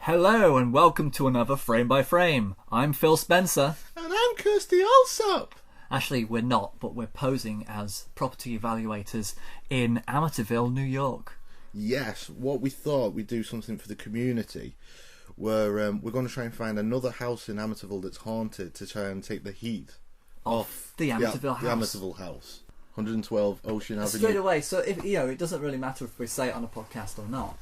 Hello and welcome to another Frame by Frame. I'm Phil Spencer. And I'm Kirsty Alsop. Actually, we're not, but we're posing as property evaluators in Amityville, New York. Yes, what we thought we'd do something for the community. We're going to try and find another house in Amityville that's haunted to try and take the heat off the Amityville house. The Amityville house. 112 Ocean Avenue. Straight away, so if it doesn't really matter if we say it on a podcast or not.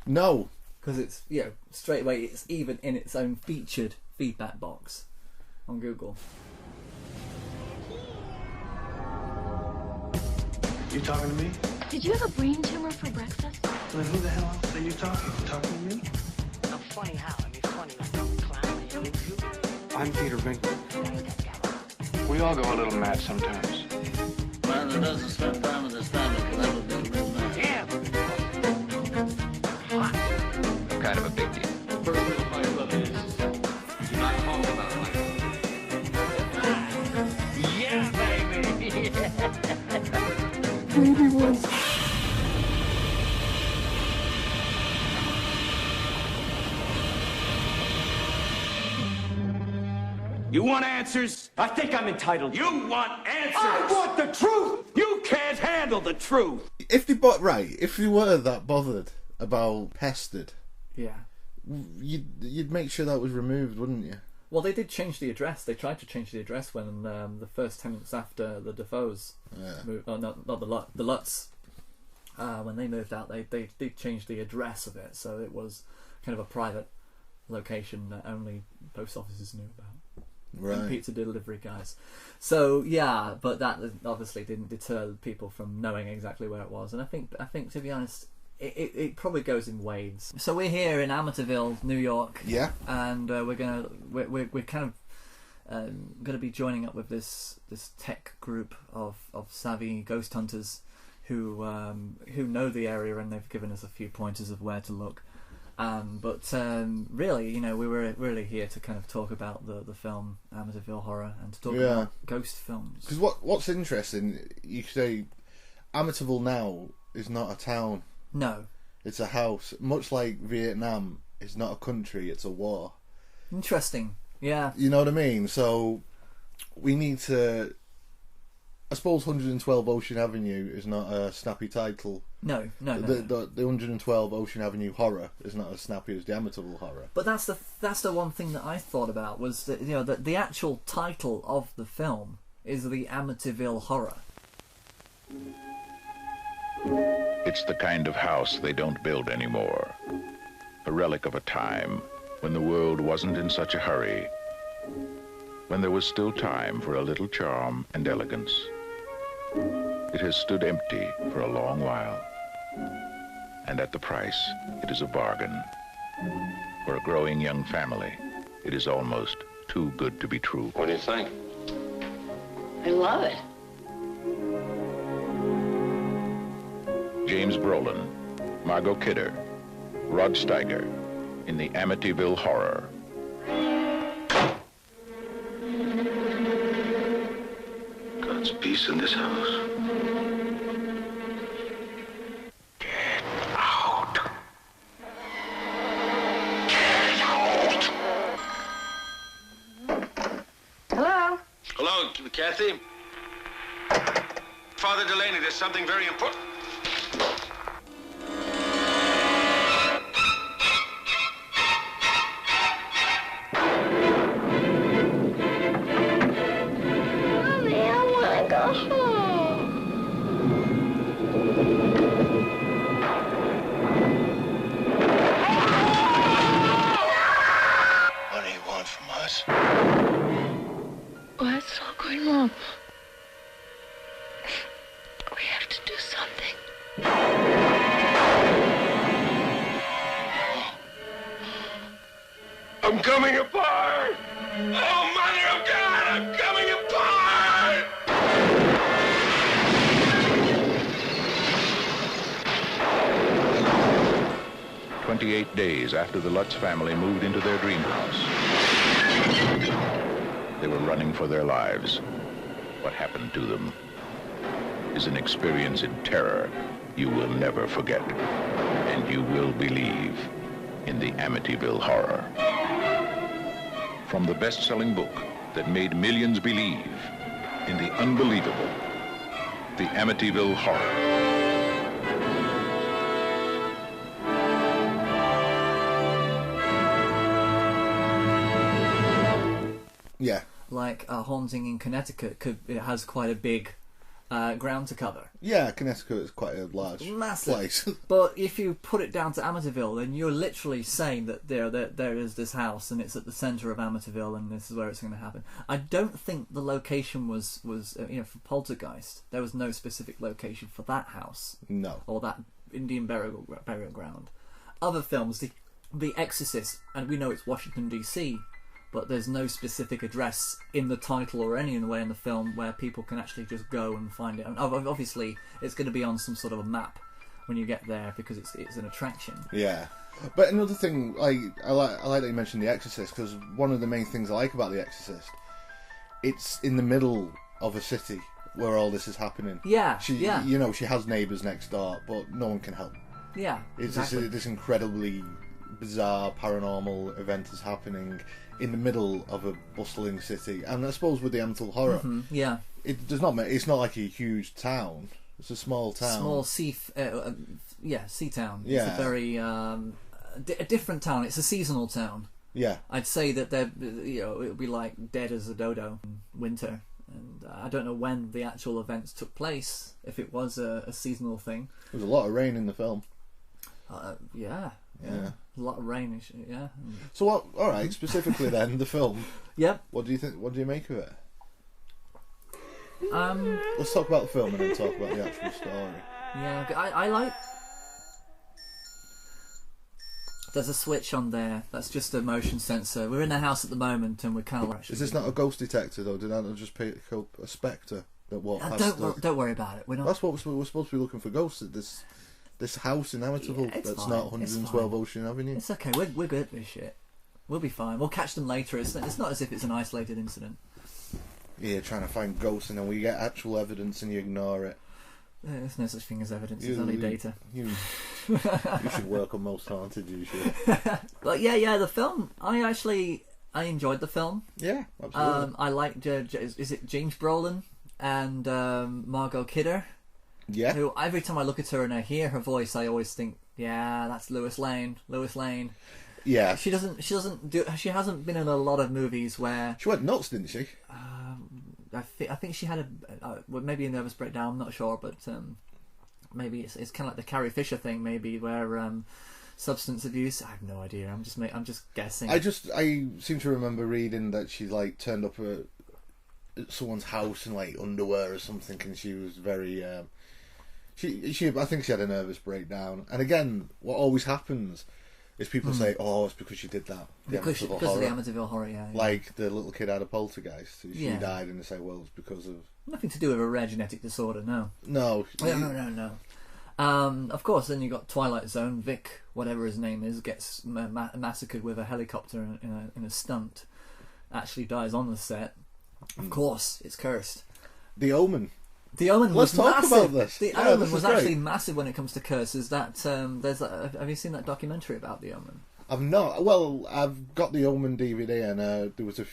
No. Because it's, straight away, it's even in its own featured feedback box on Google. You talking to me? Did you have a brain tumor for breakfast? Then who the hell else are you talking? You talking to me? I'm funny how? I mean, funny like a clown. I'm Peter Venkman. We all go a little mad sometimes. Man that doesn't spend time with his family can never be a real man. Damn! Kind of a big deal. First rule of my club is do not talk about my Yeah, baby! You want answers? I think I'm entitled. You want answers? I want the truth! You can't handle the truth! If they were that bothered about pestered, you'd make sure that was removed, wouldn't you? Well, they did change the address. They tried to change the address when the first tenants after the Defoes moved. Oh, not the Lutz. When they moved out, they did change the address of it, so it was kind of a private location that only post offices knew about. Right. And pizza delivery guys. So yeah, but that obviously didn't deter people from knowing exactly where it was. And I think to be honest, it probably goes in waves. So we're here in Amityville, New York. Yeah. And we're kind of gonna be joining up with this tech group of savvy ghost hunters who know the area, and they've given us a few pointers of where to look. But really, we were really here to kind of talk about the film Amityville Horror and to talk about ghost films. Because what's interesting, you could say Amityville now is not a town. No. It's a house. Much like Vietnam is not a country, it's a war. Interesting. Yeah. You know what I mean? So we need to... I suppose 112 Ocean Avenue is not a snappy title. No. The 112 Ocean Avenue Horror is not as snappy as the Amityville Horror. But that's the one thing that I thought about was that the actual title of the film is the Amityville Horror. It's the kind of house they don't build anymore. A relic of a time when the world wasn't in such a hurry, when there was still time for a little charm and elegance. It has stood empty for a long while, and at the price, it is a bargain. For a growing young family, it is almost too good to be true. What do you think? I love it. James Brolin, Margot Kidder, Rod Steiger in the Amityville Horror. God's peace in this house. Get out! Hello? Hello, Kathy? Father Delaney, there's something very important. What do you want from us? What's all going wrong? We have to do something. I'm coming apart! Oh, Mother of God, I'm coming apart! 28 days after the Lutz family moved into their dream house, they were running for their lives. What happened to them is an experience in terror you will never forget, and you will believe in the Amityville Horror. From the best-selling book that made millions believe in the unbelievable, the Amityville Horror. Yeah. Like a haunting in Connecticut, it has quite a big ground to cover. Yeah, Connecticut is quite a large place. But if you put it down to Amityville, then you're literally saying that there is this house and it's at the centre of Amityville and this is where it's going to happen. I don't think the location was for Poltergeist. There was no specific location for that house. No. Or that Indian burial ground. Other films, The Exorcist, and we know it's Washington DC, but there's no specific address in the title or any way in the film where people can actually just go and find it. And obviously, it's going to be on some sort of a map when you get there because it's an attraction. Yeah, but another thing, I like that you mentioned The Exorcist, because one of the main things I like about The Exorcist, it's in the middle of a city where all this is happening. Yeah, she has neighbours next door, but no one can help. Yeah, it's exactly. this incredibly bizarre paranormal event is happening in the middle of a bustling city, and I suppose with the Amityville Horror, it's not like a huge town. It's a small town, small sea town. Yeah, yeah. It's a very a different town. It's a seasonal town. Yeah, I'd say that it'll be like dead as a dodo in winter, and I don't know when the actual events took place. If it was a seasonal thing, there was a lot of rain in the film. Yeah. A lot of rain. Yeah. So what? All right. Specifically, then the film. Yep. What do you think? What do you make of it? Let's Let's talk about the film and then talk about the actual story. Yeah, I like. There's a switch on there. That's just a motion sensor. We're in the house at the moment, and we're kind of. Is this not a ghost detector though? Did I not just pick up a spectre that walked past? Don't worry about it. We're not. That's what we're supposed to be looking for ghosts at this house in Amityville that's fine. not 112 Ocean Avenue. It's okay. We're good at this shit. We'll be fine. We'll catch them later. It's not as if it's an isolated incident. Yeah, trying to find ghosts, and then we get actual evidence, and you ignore it. There's no such thing as evidence. There's only data. You should work on Most Haunted. You should. But yeah, the film. I enjoyed the film. Yeah, absolutely. I liked. Is it James Brolin and Margot Kidder? Yeah. Who every time I look at her and I hear her voice, I always think, yeah, that's Lois Lane. Yeah. She hasn't been in a lot of movies where she went nuts, didn't she? I think she had maybe a nervous breakdown. I'm not sure, but maybe it's kind of like the Carrie Fisher thing, maybe where substance abuse. I have no idea. I'm just guessing. I seem to remember reading that she turned up at someone's house in underwear or something, and she was very. I think she had a nervous breakdown. And again, what always happens is people say, "Oh, it's because she did that." Because of the Amityville Horror, yeah. Like the little kid had a poltergeist. She died, and they say, "Well, it's because of..." Nothing to do with a rare genetic disorder, no. No. No. Of course, then you got Twilight Zone. Vic, whatever his name is, gets massacred with a helicopter in a stunt. Actually dies on the set. Of course, it's cursed. The Omen. The Omen was massive. Let's talk about this. The Omen was actually massive when it comes to curses. Have you seen that documentary about The Omen? I've not. Well, I've got the Omen DVD, and there was a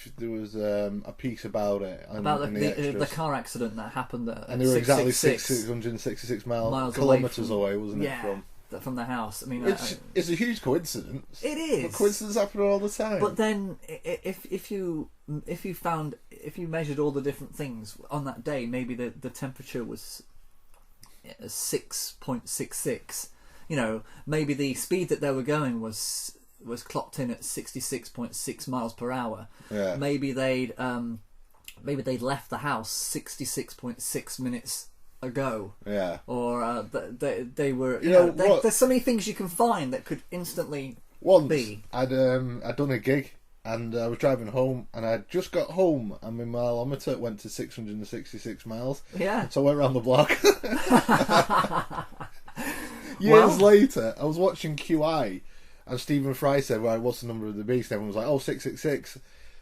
piece about it. About the car accident that happened and they were exactly 666 kilometres away, wasn't it? From the house. I mean, it's a huge coincidence. It is. But coincidences happen all the time. But then, if you measured all the different things on that day, maybe the temperature was 6.66. Maybe the speed that they were going was clocked in at 66.6 miles per hour. Yeah. Maybe they'd left the house 66.6 minutes ago. Yeah. Or they were. There's so many things you can find that could instantly be. I'd done a gig, and I was driving home, and I just got home, and my mileometer went to 666 miles. Yeah. So I went around the block. Years later, I was watching QI, and Stephen Fry said, "Well, what's the number of the beast?" Everyone was like, "Oh, 666,"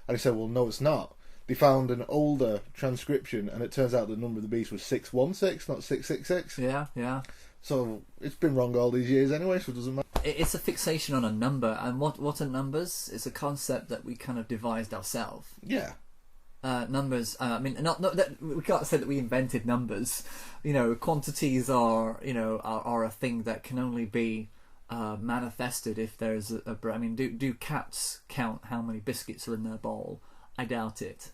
and he said, "Well, no, it's not." They found an older transcription, and it turns out the number of the beast was 616, not 666. Yeah. So it's been wrong all these years anyway, so it doesn't matter. It's a fixation on a number, and what are numbers? It's a concept that we kind of devised ourselves. Yeah. Numbers. I mean, not that we can't say that we invented numbers. Quantities are are a thing that can only be manifested if there's a. I mean, do cats count how many biscuits are in their bowl? I doubt it.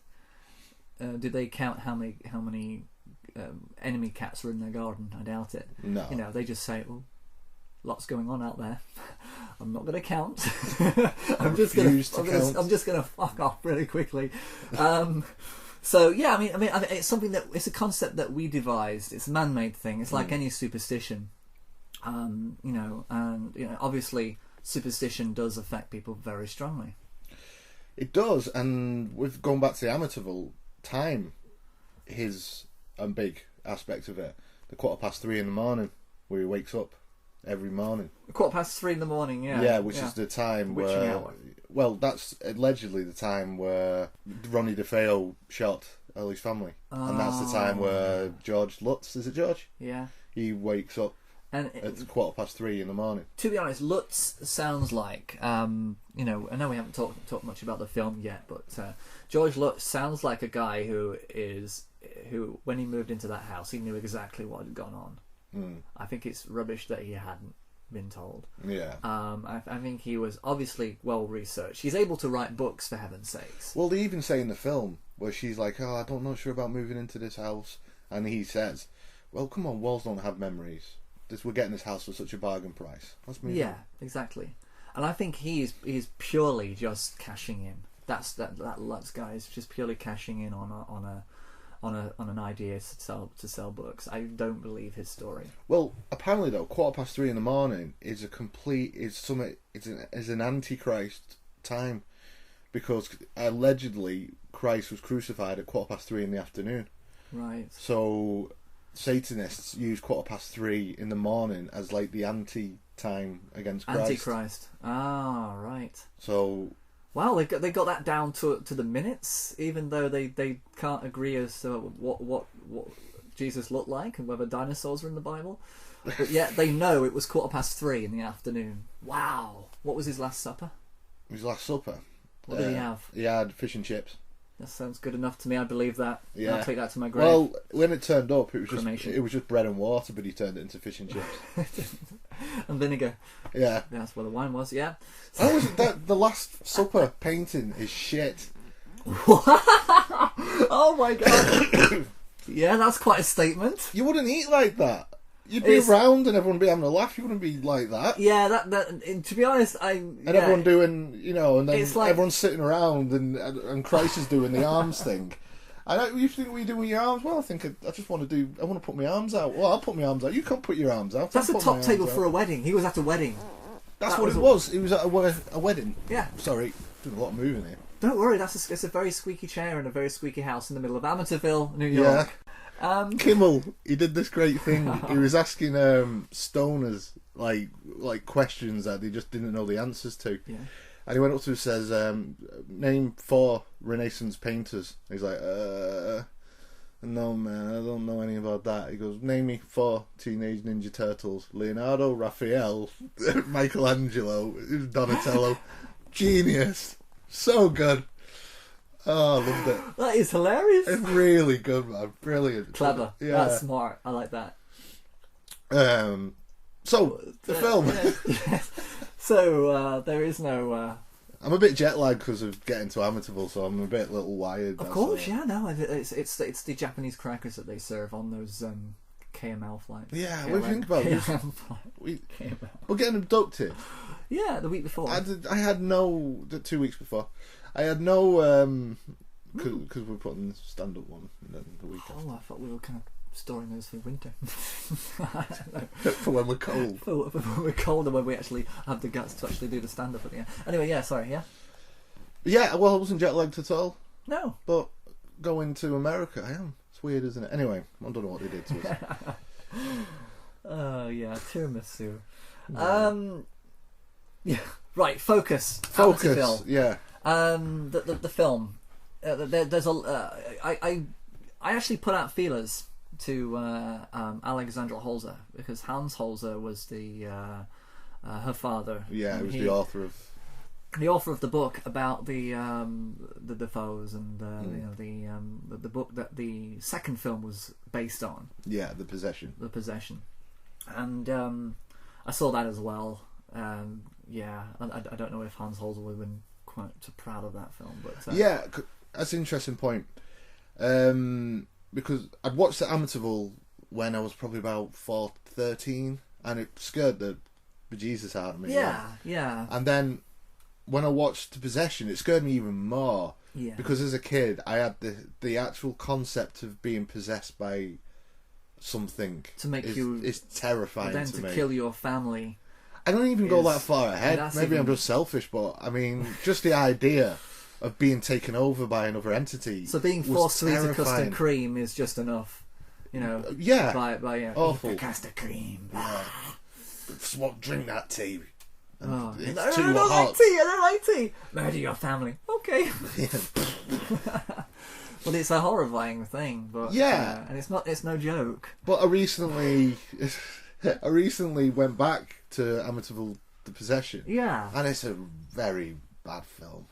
Do they count how many enemy cats are in their garden? I doubt it. No. They just say, "Well, lots going on out there. I'm not going to count. I'm just going to fuck off really quickly." So yeah, I mean, it's something it's a concept that we devised. It's a man-made thing. It's like any superstition, and obviously superstition does affect people very strongly. It does, and with going back to the Amityville, time is a big aspect of it. The 3:15 in the morning, where he wakes up every morning. 3:15 in the morning, yeah. Yeah, which is the time Witching where... hour. Well, that's allegedly the time where Ronnie DeFeo shot Ellie's family. And that's the time where George Lutz, is it George? Yeah. He wakes up and at 3:15 in the morning. To be honest, Lutz sounds like, I know we haven't talked much about the film yet, but George Lutz sounds like a guy who, when he moved into that house, he knew exactly what had gone on. I think it's rubbish that he hadn't been told. Yeah. I think he was obviously well researched. He's able to write books, for heaven's sakes. Well, they even say in the film where she's like, "Oh, I don't know sure about moving into this house," and he says, "Well, come on, walls don't have memories. We're getting this house for such a bargain price. Let's move." Yeah, exactly. And I think he's purely just cashing in. That Lutz guy is just purely cashing in on an idea to sell books. I don't believe his story. Well, apparently though, 3:15 in the morning is an antichrist time, because allegedly Christ was crucified at 3:15 in the afternoon. Right. So Satanists use 3:15 in the morning as like the anti-time against Christ. Antichrist. Ah, right. So. Wow, they got that down to the minutes, even though they can't agree as to what Jesus looked like and whether dinosaurs were in the Bible. But yet they know it was 3:15 in the afternoon. Wow. What was his last supper? His last supper? What did he have? He had fish and chips. That sounds good enough to me. I believe that. Yeah. I'll take that to my grave. Well, when it turned up, it was just bread and water, but he turned it into fish and chips. And vinegar. Yeah. That's where the wine was, yeah. The Last Supper painting is shit. Oh my god. Yeah, that's quite a statement. You wouldn't eat like that. You'd be around and everyone would be having a laugh. You wouldn't be like that. Yeah, that to be honest, everyone doing, and then it's like, everyone's sitting around and Christ is doing the arms thing. You think what you do with your arms? Well, I think I just want to put my arms out. Well, I'll put my arms out. You can't put your arms out. That's a top table for a wedding. He was at a wedding. That's what it was. He was at a wedding. Yeah. Sorry, doing a lot of moving here. Don't worry, it's a very squeaky chair and a very squeaky house in the middle of Amityville, New York. Yeah. Kimmel, he did this great thing. He was asking stoners like questions that they just didn't know the answers to. Yeah. And he went up to him and says, "Name 4 Renaissance painters." He's like, "No man, I don't know anything about that." He goes, "Name me 4 Teenage Ninja Turtles: Leonardo, Raphael, Michelangelo, Donatello." Genius, so good. Oh, I loved it. That is hilarious. It's really good, man. Brilliant. Clever. Yeah. That's smart. I like that. So, the film. Yeah. So, there is no... I'm a bit jet lagged because of getting to Amityville, so I'm a little wired. Of course, yeah, no. It's the Japanese crackers that they serve on those KML flights. Yeah, what do you think about this? We're getting abducted. Yeah, the week before. I had no... 2 weeks before. I had no... Because we're putting stand-up one and then the week after. Oh, I thought we were kind of storing those for winter. For when we're cold. For when we're cold and when we actually have the guts to actually do the stand-up at the end. Anyway, yeah, sorry, yeah? Yeah, well, I wasn't jet-lagged at all. No. But going to America, I am. It's weird, isn't it? Anyway, I don't know what they did to us. Oh, yeah, tiramisu. Yeah, right, focus. Focus, yeah. The film. There's a. I actually put out feelers to Alexandra Holzer, because Hans Holzer was the her father. Yeah, he was the author of the book about the Defoes and the book that the second film was based on. Yeah, The Possession. And I saw that as well. I don't know if Hans Holzer would have been quite so proud of that film, but yeah, that's an interesting point. Because I'd watched the Amityville when I was probably about 13, and it scared the bejesus out of me. Yeah. And then when I watched The Possession, it scared me even more. Yeah. Because as a kid, I had the actual concept of being possessed by something to make you is terrifying then to me. Kill your family. I don't even go that far ahead. Maybe I'm just selfish, but I mean, just the idea of being taken over by another entity. So being forced to eat a custard cream is just enough, Yeah. By awful. Eat the custard cream. Yeah. Drink that tea. Oh, it's I too don't hot. I don't like tea. Murder your family. Okay. Well, it's a horrifying thing, but yeah, and it's no joke. But I recently went back to Amityville: The Possession. Yeah, and it's a very bad film.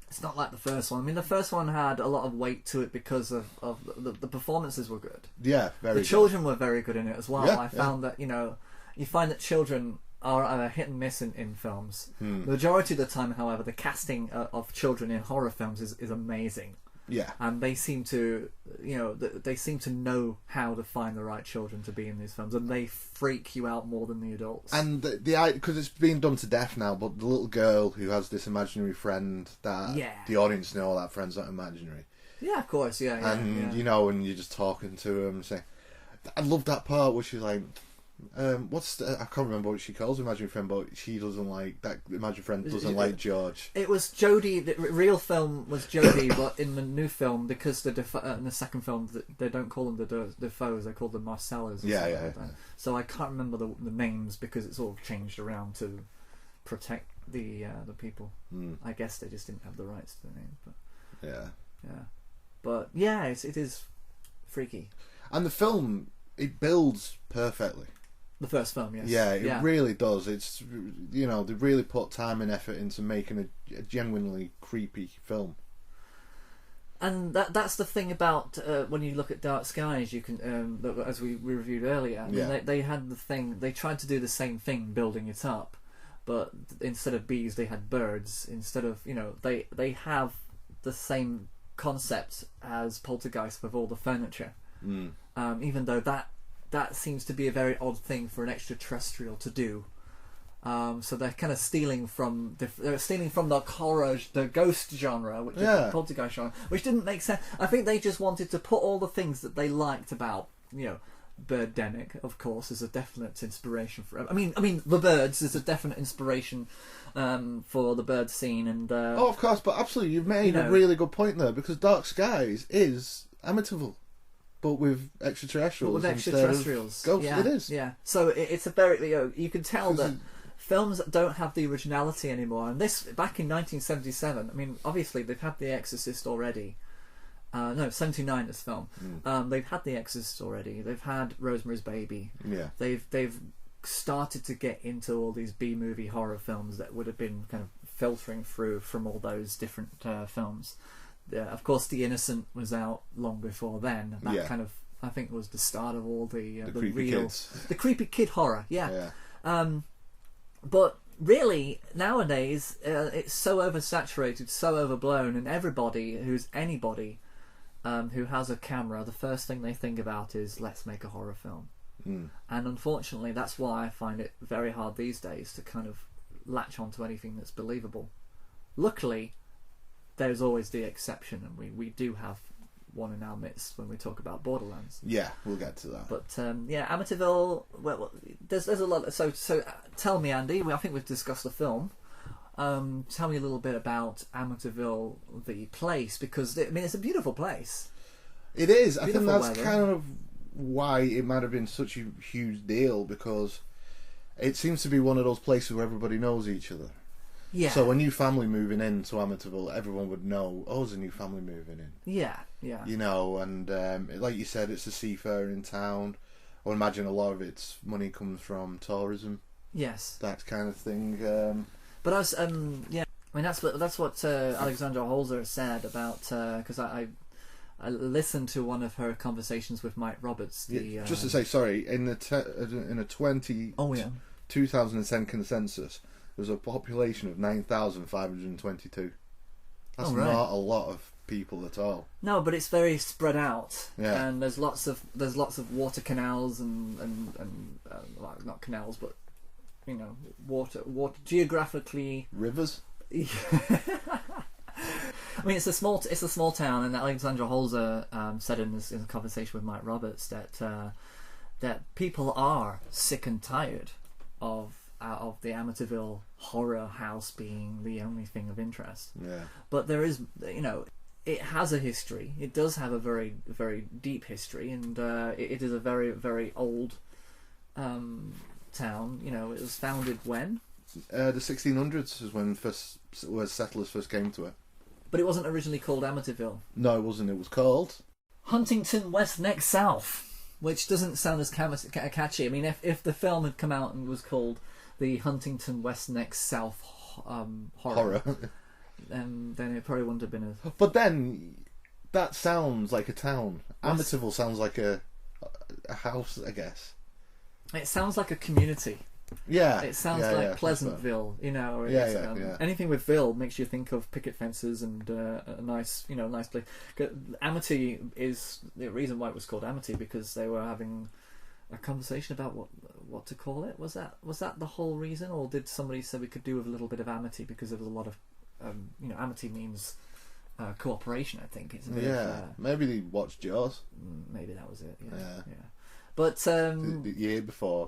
It's not like the first one. I mean, the first one had a lot of weight to it because of the performances were good. Yeah, very good. The children were very good in it as well. Yeah, I found that, you find that children are hit and miss in films. The majority of the time, however, the casting of children in horror films is amazing. Yeah, and they seem to, they seem to know how to find the right children to be in these films, and they freak you out more than the adults. And because it's being done to death now, but the little girl who has this imaginary friend that the audience know that friend's not imaginary. Yeah, of course, yeah. And and you're just talking to him, saying, I love that part where she's like, I can't remember what she calls her imaginary friend, but she doesn't like that imaginary friend doesn't like George. It was Jodie. The real film was Jodie, but in the new film, because in the second film they don't call them the Defoes, they call them Marcellos. Yeah. So I can't remember the names because it's all changed around to protect the people. I guess they just didn't have the rights to the names, but but it is freaky. And the film, it builds perfectly. The first film, yes. Yeah, it really does. It's they really put time and effort into making a genuinely creepy film. And that's the thing about when you look at Dark Skies, you can as we reviewed earlier. I mean, they had the thing. They tried to do the same thing, building it up, but instead of bees, they had birds. Instead of they have the same concept as Poltergeist with all the furniture. Even though that seems to be a very odd thing for an extraterrestrial to do. So they're kind of stealing from the horror, the ghost genre, which is the poltergeist genre, which didn't make sense. I think they just wanted to put all the things that they liked about, Birdemic, of course, is a definite inspiration for. I mean, The Birds is a definite inspiration for the bird scene, and of course, but absolutely, you've made a really good point there, because Dark Skies is Amityville. But with extraterrestrials. Ghosts, it is. Yeah. So it's a very, you can tell that films that don't have the originality anymore. And this, back in 1977, I mean, obviously they've had The Exorcist already. 79 this film. They've had The Exorcist already. They've had Rosemary's Baby. Yeah. They've started to get into all these B-movie horror films that would have been kind of filtering through from all those different films. Of course, The Innocent was out long before then. That kind of, I think, was the start of all the creepy kid horror. Yeah. But really, nowadays, it's so oversaturated, so overblown, and everybody who's anybody who has a camera, the first thing they think about is, let's make a horror film. And unfortunately, that's why I find it very hard these days to kind of latch onto anything that's believable. Luckily, there's always the exception, and we do have one in our midst when we talk about Borderlands. Yeah, we'll get to that. But Amityville. Well, there's a lot. So tell me, Andy. I think we've discussed the film. Tell me a little bit about Amityville, the place, because it's a beautiful place. It is. I think that's weather. kind of why it might have been such a huge deal, because it seems to be one of those places where everybody knows each other. Yeah. So a new family moving into Amityville, everyone would know, oh, there's a new family moving in. Yeah, yeah. You know, and like you said, it's a seafaring town. I would imagine a lot of its money comes from tourism. Yes. That kind of thing. But I was, yeah. I mean, that's what Alexandra Holzer said about, because I listened to one of her conversations with Mike Roberts. Just to say, sorry, in a 2010 consensus, there was a population of 9,522. That's not a lot of people at all. No, but it's very spread out. Yeah. And there's lots of water canals and well, not canals, but you know, water geographically. Rivers. I mean, it's a small town, and Alexandra Holzer said in a conversation with Mike Roberts that people are sick and tired of the Amityville horror house being the only thing of interest. Yeah. But there is, you know, it has a history. It does have a very, very deep history, and it is a very, very old town. You know, it was founded when? The 1600s is when settlers first came to it. But it wasn't originally called Amityville. No, it wasn't. It was called Huntington West Neck South, which doesn't sound as catchy. I mean, if the film had come out and was called the Huntington West Neck South horror. Then it probably wouldn't have been a... But then, that sounds like a town. Amityville sounds like a house, I guess. It sounds like a community. Yeah. It sounds like Pleasantville, you know. Or anything with Ville makes you think of picket fences and a nice place. Amity is the reason why it was called Amity, because they were having a conversation about what to call it. Was that the whole reason, or did somebody say we could do with a little bit of amity because there was a lot of amity means cooperation. I think it's a bit of, maybe they watched Jaws. Maybe that was it. Yeah. But the year before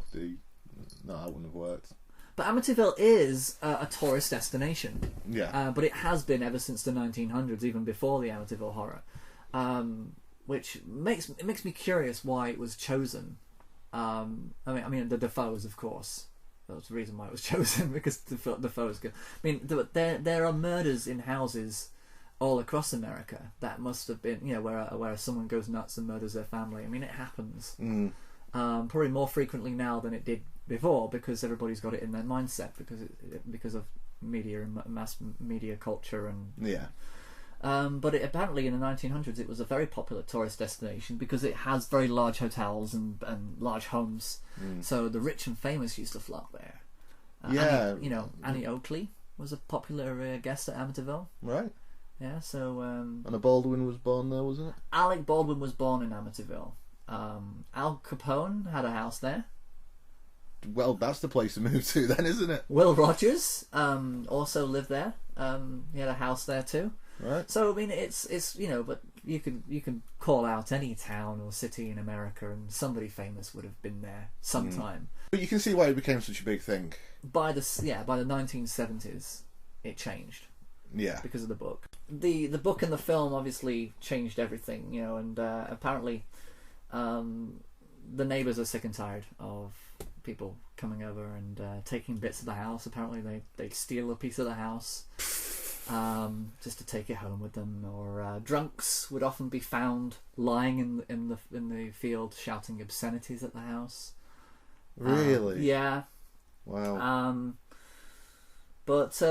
no, that wouldn't have worked. But Amityville is a tourist destination. Yeah. But it has been ever since the 1900s, even before the Amityville Horror, which makes me curious why it was chosen. I mean the Defoes, of course. That was the reason why it was chosen, because Defoe is good. I mean, there are murders in houses all across America that must have been, you know, where someone goes nuts and murders their family. I mean, it happens. Probably more frequently now than it did before, because everybody's got it in their mindset because of media and mass media culture and but apparently in the 1900s it was a very popular tourist destination because it has very large hotels and large homes. So the rich and famous used to flock there. Annie Oakley was a popular guest at Amityville. Right. Yeah. So and a Baldwin was born there, wasn't it? Alec Baldwin was born in Amityville. Al Capone had a house there. Well, that's the place to move to then, isn't it? Will Rogers also lived there. He had a house there too. Right. So I mean, it's you know, but you can call out any town or city in America, and somebody famous would have been there sometime. But you can see why it became such a big thing. By the 1970s, it changed. Yeah. Because of the book. The book and the film obviously changed everything, you know, and apparently, the neighbours are sick and tired of people coming over and taking bits of the house. Apparently they steal a piece of the house just to take it home with them, or drunks would often be found lying in the field shouting obscenities at the house. Really? Yeah. Wow. But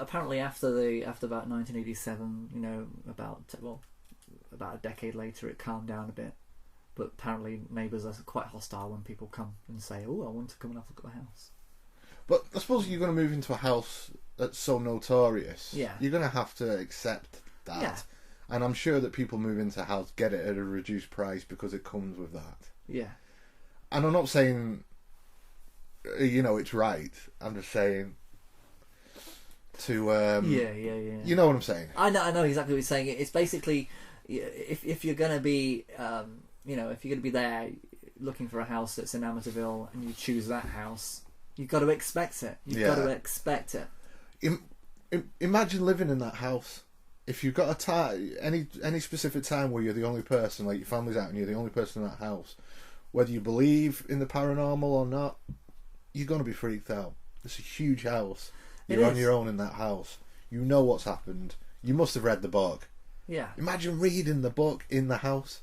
apparently after about 1987, you know, about a decade later, it calmed down a bit. But apparently neighbours are quite hostile when people come and say, "Oh, I want to come and have a look at the house." But I suppose you're going to move into a house that's so notorious. Yeah. You're going to have to accept that. Yeah. And I'm sure that people move into a house get it at a reduced price because it comes with that. Yeah. And I'm not saying, you know, it's right. I'm just saying to... You know what I'm saying? I know exactly what you're saying. It's basically, if you're going to be... if you're going to be there looking for a house that's in Amityville and you choose that house, you've got to expect it. You've got to expect it. Imagine living in that house. If you've got a time, any specific time where you're the only person, like your family's out and you're the only person in that house, whether you believe in the paranormal or not, you're going to be freaked out. It's a huge house. It You're on is. your own in that house. You know what's happened. You must have read the book. Yeah. Imagine reading the book in the house.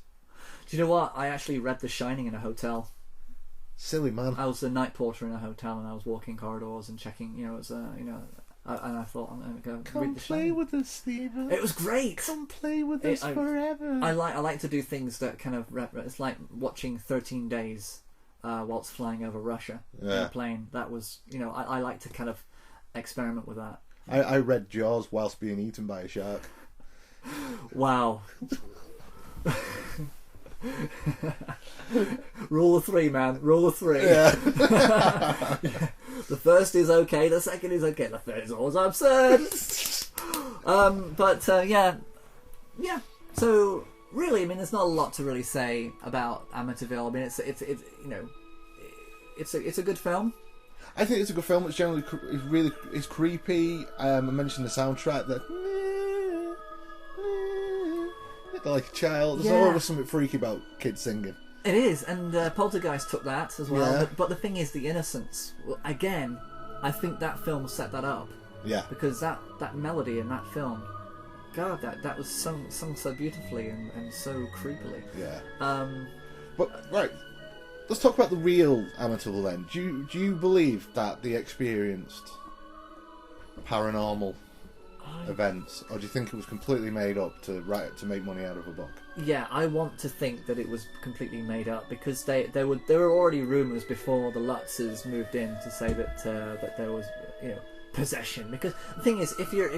Do you know what? I actually read The Shining in a hotel. Silly man. I was the night porter in a hotel, and I was walking corridors and checking. You know, it was and I thought, I'm going to go Come read The play Shining. with us, Stephen. It was great. Come play with us forever. I like to do things that kind of it's like watching 13 Days whilst flying over Russia in a plane. That was, I like to kind of experiment with that. I read Jaws whilst being eaten by a shark. Wow. Rule of 3, man. Rule of 3. Yeah. The first is okay, the second is okay, the third is always absurd. Yeah. So really, I mean, there's not a lot to really say about Amityville. I mean, it's a good film. I think it's a good film. It's generally it's creepy. I mentioned the soundtrack that like a child. There's always something freaky about kids singing. It is, and Poltergeist took that as well. Yeah. But the thing is, the innocence. Well, again, I think that film set that up. Yeah. Because that melody in that film, God, that was sung so beautifully and so creepily. Yeah. But right, let's talk about the real Amityville then. Do you believe that they experienced paranormal events, or do you think it was completely made up to make money out of a book? Yeah, I want to think that it was completely made up, because there were already rumours before the Lutzes moved in to say that there was possession. Because the thing is, if you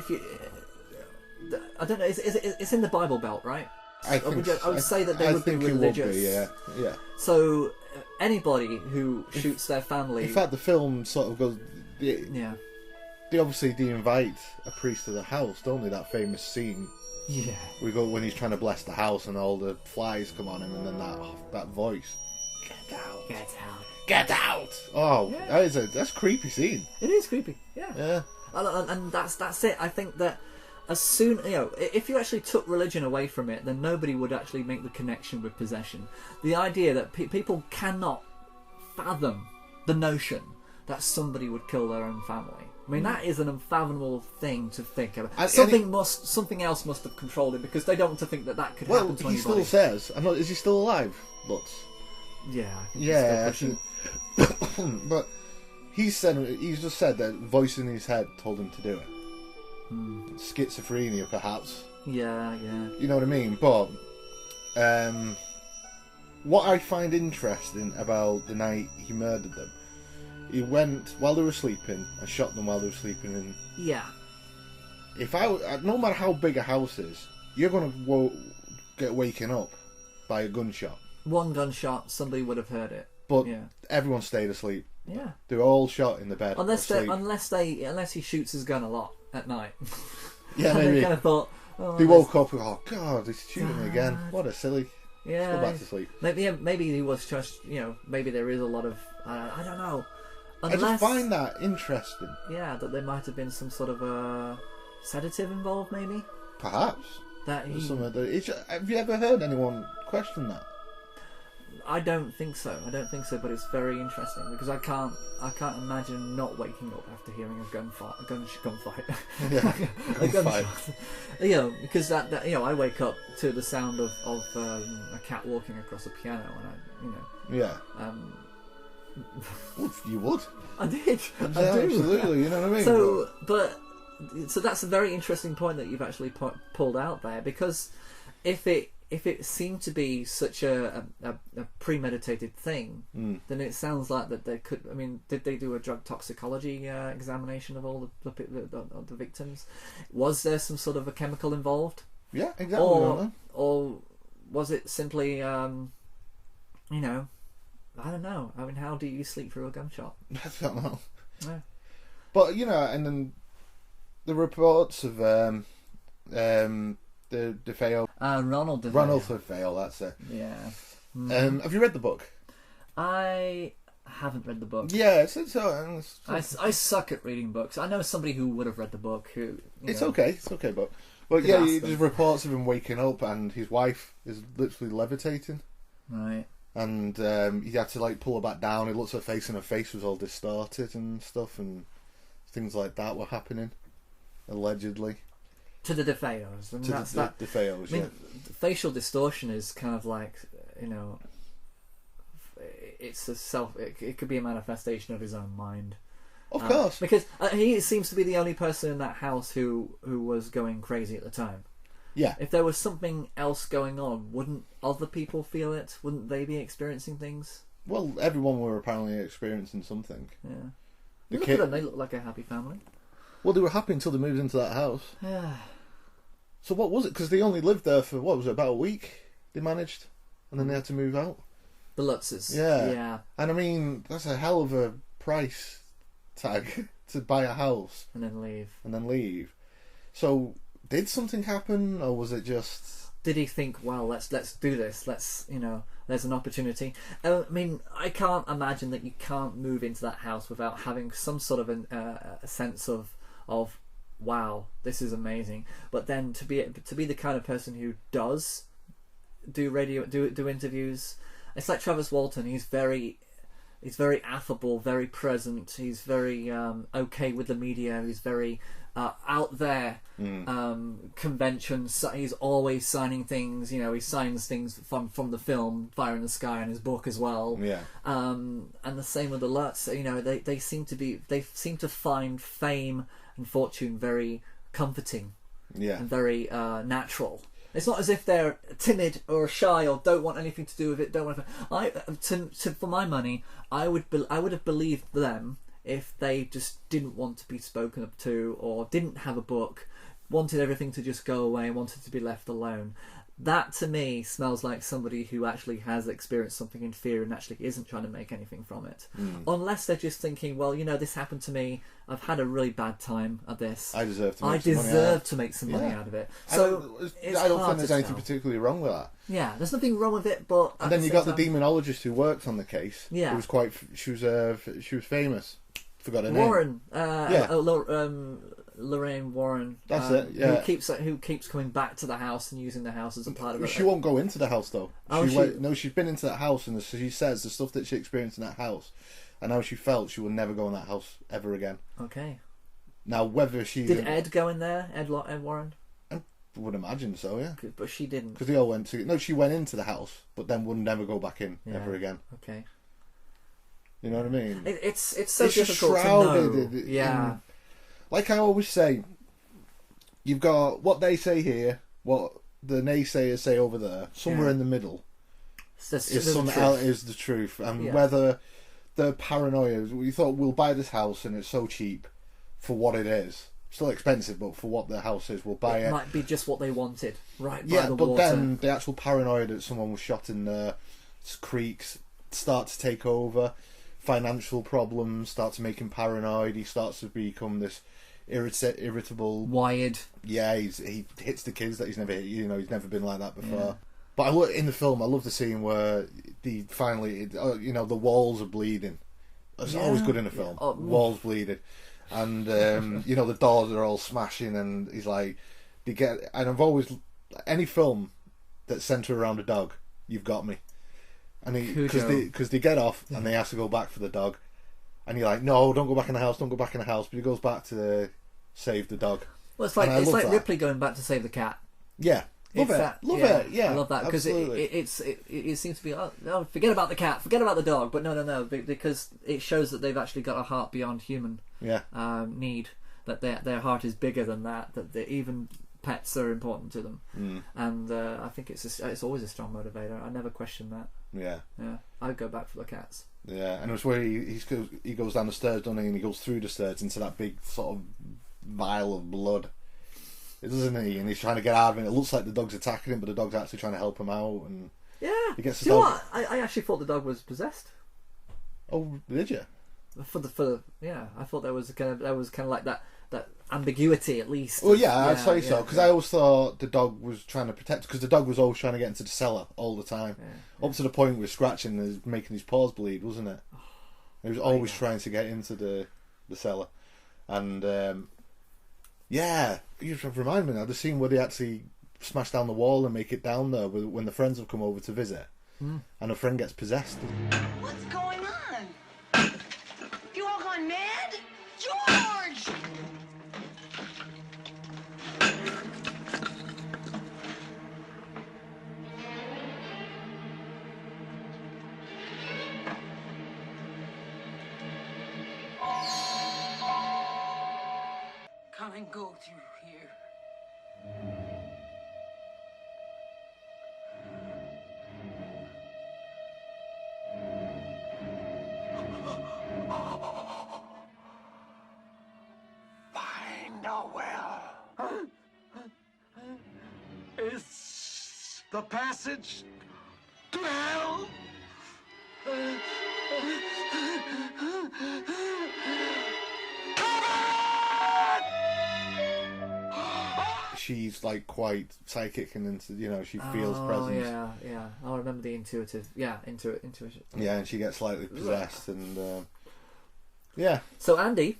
I don't know, it's in the Bible Belt, right? I would say that they would be religious. Would be, yeah. So anybody who shoots their family. In fact, the film sort of goes. Yeah. They obviously invite a priest to the house, don't they? That famous scene. Yeah. We go when he's trying to bless the house and all the flies come on him, and then that voice. Get out! Get out! Get out! Oh, yeah. That's a creepy scene. It is creepy. Yeah. Yeah. And that's it. I think that as soon if you actually took religion away from it, then nobody would actually make the connection with possession. The idea that people cannot fathom the notion that somebody would kill their own family. I mean, that is an unfathomable thing to think about. Something else must have controlled him, because they don't want to think that could happen to anybody. Well, he still says, is he still alive, Lutz? Yeah. Yeah. But he's just said that voice in his head told him to do it. Schizophrenia, perhaps. Yeah. You know what I mean? But what I find interesting about the night he murdered them, he went while they were sleeping and shot them while they were sleeping. And yeah, no matter how big a house is, you're going to get waken up by a gunshot. One gunshot, somebody would have heard it. But everyone stayed asleep. Yeah, they were all shot in the bed. Unless he shoots his gun a lot at night. Yeah, and maybe. They kind of thought. They woke up and God, he's shooting me again. What a silly. Yeah. Let's go back to sleep. Maybe he was just maybe there is a lot of I don't know. I just find that interesting. Yeah, that there might have been some sort of a sedative involved, maybe. Perhaps. Have you ever heard anyone question that? I don't think so. But it's very interesting, because I can't imagine not waking up after hearing a gunfight. Yeah, a gunshot. Because that I wake up to the sound of a cat walking across a piano, and Yeah. You would. I did. I do. Absolutely. You know what I mean? So that's a very interesting point that you've actually pulled out there, because if it seemed to be such a premeditated thing, then it sounds like that they could. I mean, did they do a drug toxicology examination of all the victims? Was there some sort of a chemical involved? Yeah, exactly. Or was it simply, I don't know. I mean, how do you sleep through a gunshot? I don't know. Yeah. But and then the reports of the DeFeo. Ronald DeFeo, that's it. Yeah. Have you read the book? I haven't read the book. Yeah, I suck at reading books. I know somebody who would have read the book. It's okay, but yeah, there's reports of him waking up and his wife is literally levitating. Right. And he had to pull her back down. It looks her face, and her face was all distorted and stuff. And things like that were happening, allegedly. To the DeFeos. And To that's the DeFeos, I mean, facial distortion is kind of like, you know, it's it could be a manifestation of his own mind. Of course. Because he seems to be the only person in that house who was going crazy at the time. Yeah. If there was something else going on, wouldn't other people feel it? Wouldn't they be experiencing things? Well, everyone were apparently experiencing something. Yeah. The Look at them, they look like a happy family. Well, they were happy until they moved into that house. Yeah. So what was it? Because they only lived there for, what was it, about a week? They managed? And then they had to move out? The Lutzes. Yeah. Yeah. And I mean, that's a hell of a price tag to buy a house. And then leave. So, did something happen, or was it just... Did he think, well, let's do this, let's, you know, there's an opportunity. I mean, I can't imagine that you can't move into that house without having some sort of a sense of wow, this is amazing. But then to be the kind of person who does do interviews, it's like Travis Walton. He's very affable, very present. He's very okay with the media. He's very out there. Conventions. He's always signing things. You know, he signs things from the film Fire in the Sky and his book as well. Yeah. And the same with the Lutz. You know, they seem to find fame and fortune very comforting. Yeah. And very natural. It's not as if they're timid or shy or don't want anything to do with it. For my money, I would have believed them if they just didn't want to be spoken up to or didn't have a book, wanted everything to just go away and wanted to be left alone. That to me smells like somebody who actually has experienced something in fear and actually isn't trying to make anything from it. Unless they're just thinking, well, you know, this happened to me. I've had a really bad time at this. I deserve to make some money out of it. So I don't think there's anything particularly wrong with that. Yeah, there's nothing wrong with it, but and then you got the demonologist who worked on the case. Yeah, she was famous. Forgot her name. Warren. Lorraine Warren. That's it. Yeah. Who keeps coming back to the house and using the house as a part of it. She won't go into the house though. Oh, she's been into that house, and she says the stuff that she experienced in that house, and how she felt she will never go in that house ever again. Okay. Now whether she did Ed go in there? Ed Warren. I would imagine so. Yeah. But she didn't. Because they all went to. No, she went into the house, but then would never go back in ever again. Okay. You know what I mean? It's so difficult to know. Yeah. Like I always say, you've got what they say here, what the naysayers say over there. Somewhere in the middle is the truth, and whether the paranoia. We thought we'll buy this house and it's so cheap for what it is. Still expensive, but for what the house is, we'll buy it. It might be just what they wanted, right? Yeah, by the but water. then the actual paranoia that someone was shot in the creeks start to take over. Financial problems start to make him paranoid. He starts to become this irritable, wired. Yeah, he hits the kids that he's never hit. You know, he's never been like that before. Yeah. But in the film, I love the scene where the walls are bleeding. It's always good in a film. Yeah. Walls bleeding, and the doors are all smashing, and he's like, and I've always any film that's centered around a dog, you've got me. And because they get off and they have to go back for the dog, and you're like, no, don't go back in the house, but he goes back to save the dog. Well, it's like Ripley going back to save the cat. Yeah, love it. Yeah, I love that because it seems to be forget about the cat, forget about the dog, but no, because it shows that they've actually got a heart beyond human need, that their heart is bigger than that even pets are important to them, and I think it's always a strong motivator. I never question that. Yeah, I'd go back for the cats. Yeah, and it's where he goes down the stairs, doesn't he? And he goes through the stairs into that big sort of vial of blood, doesn't he? And he's trying to get out of it. It looks like the dog's attacking him, but the dog's actually trying to help him out. And he gets the dog. You know what? I actually thought the dog was possessed. Oh, did you? I thought there was kind of like that ambiguity at least. Well, I'd say so, because I always thought the dog was trying to protect, because the dog was always trying to get into the cellar all the time, up to the point where scratching and making his paws bleed, wasn't it? He was always trying to get into the cellar, and you remind me now the scene where they actually smash down the wall and make it down there when the friends have come over to visit, and a friend gets possessed. What's going on? You all gone mad, George? and go through here. Find a well. It's the passage to hell. She's like quite psychic and into, you know, she feels presence. Yeah. I remember the intuition. Yeah, and she gets slightly possessed, and yeah. So Andy,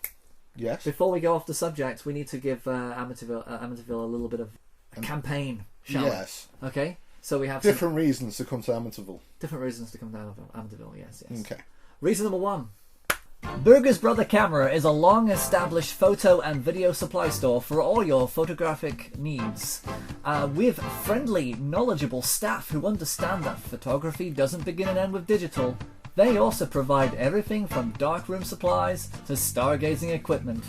yes. before we go off the subject, we need to give Amityville a little bit of a campaign, shall we? Yes. Okay. So we have different reasons to come to Amityville. Different reasons to come down to Amityville. Yes. Okay. Reason number 1. Burger's Brother Camera is a long-established photo and video supply store for all your photographic needs. With friendly, knowledgeable staff who understand that photography doesn't begin and end with digital, they also provide everything from darkroom supplies to stargazing equipment.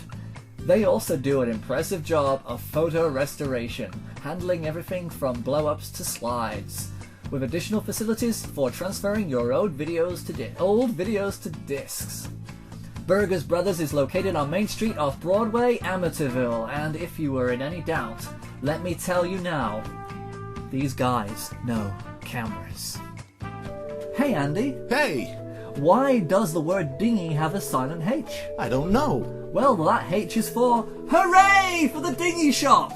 They also do an impressive job of photo restoration, handling everything from blow-ups to slides, with additional facilities for transferring your old videos to discs. Burgers Brothers is located on Main Street off Broadway, Amityville, and if you were in any doubt, let me tell you now, these guys know cameras. Hey Andy. Hey! Why does the word dinghy have a silent H? I don't know. Well, that H is for hooray for the dinghy shop!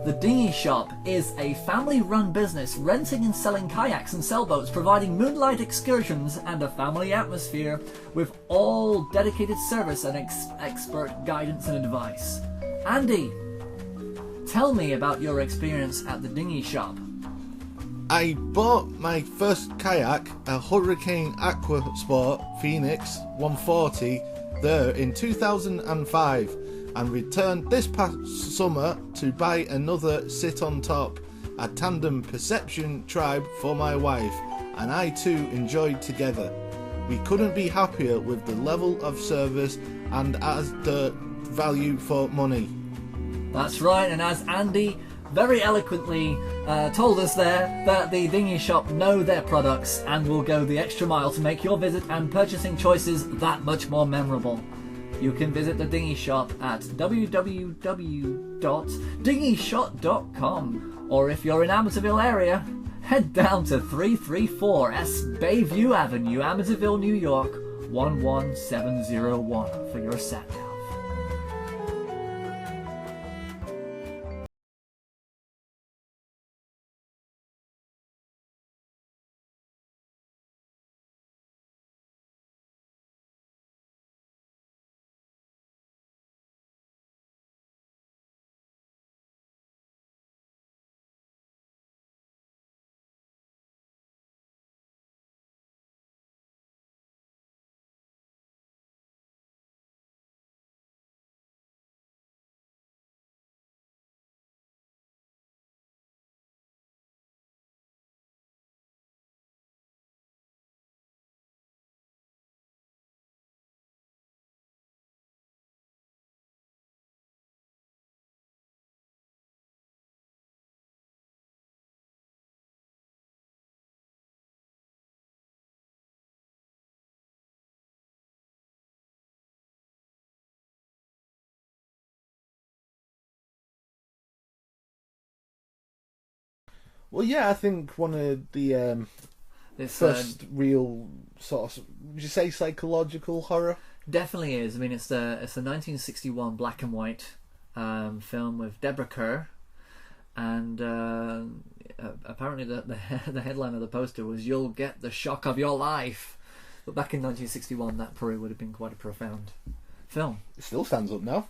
The Dinghy Shop is a family-run business renting and selling kayaks and sailboats, providing moonlight excursions and a family atmosphere with all dedicated service and expert guidance and advice. Andy, tell me about your experience at the Dinghy Shop. I bought my first kayak, a Hurricane Aqua Sport Phoenix 140, there in 2005. And returned this past summer to buy another Sit on Top, a tandem perception tribe for my wife, and I too enjoyed together. We couldn't be happier with the level of service and as the value for money. That's right, and as Andy very eloquently told us there, that the Dinghy Shop know their products and will go the extra mile to make your visit and purchasing choices that much more memorable. You can visit the Dinghy Shop at www.dinghyshop.com, or if you're in Amityville area, head down to 334 S Bayview Avenue, Amityville, New York 11701 for your sat nav. Well, yeah, I think one of the first real sort of, would you say, psychological horror? Definitely is. I mean, it's the 1961 black and white film with Deborah Kerr, and apparently the headline of the poster was "You'll get the shock of your life." But back in 1961, that probably would have been quite a profound film. It still stands up now.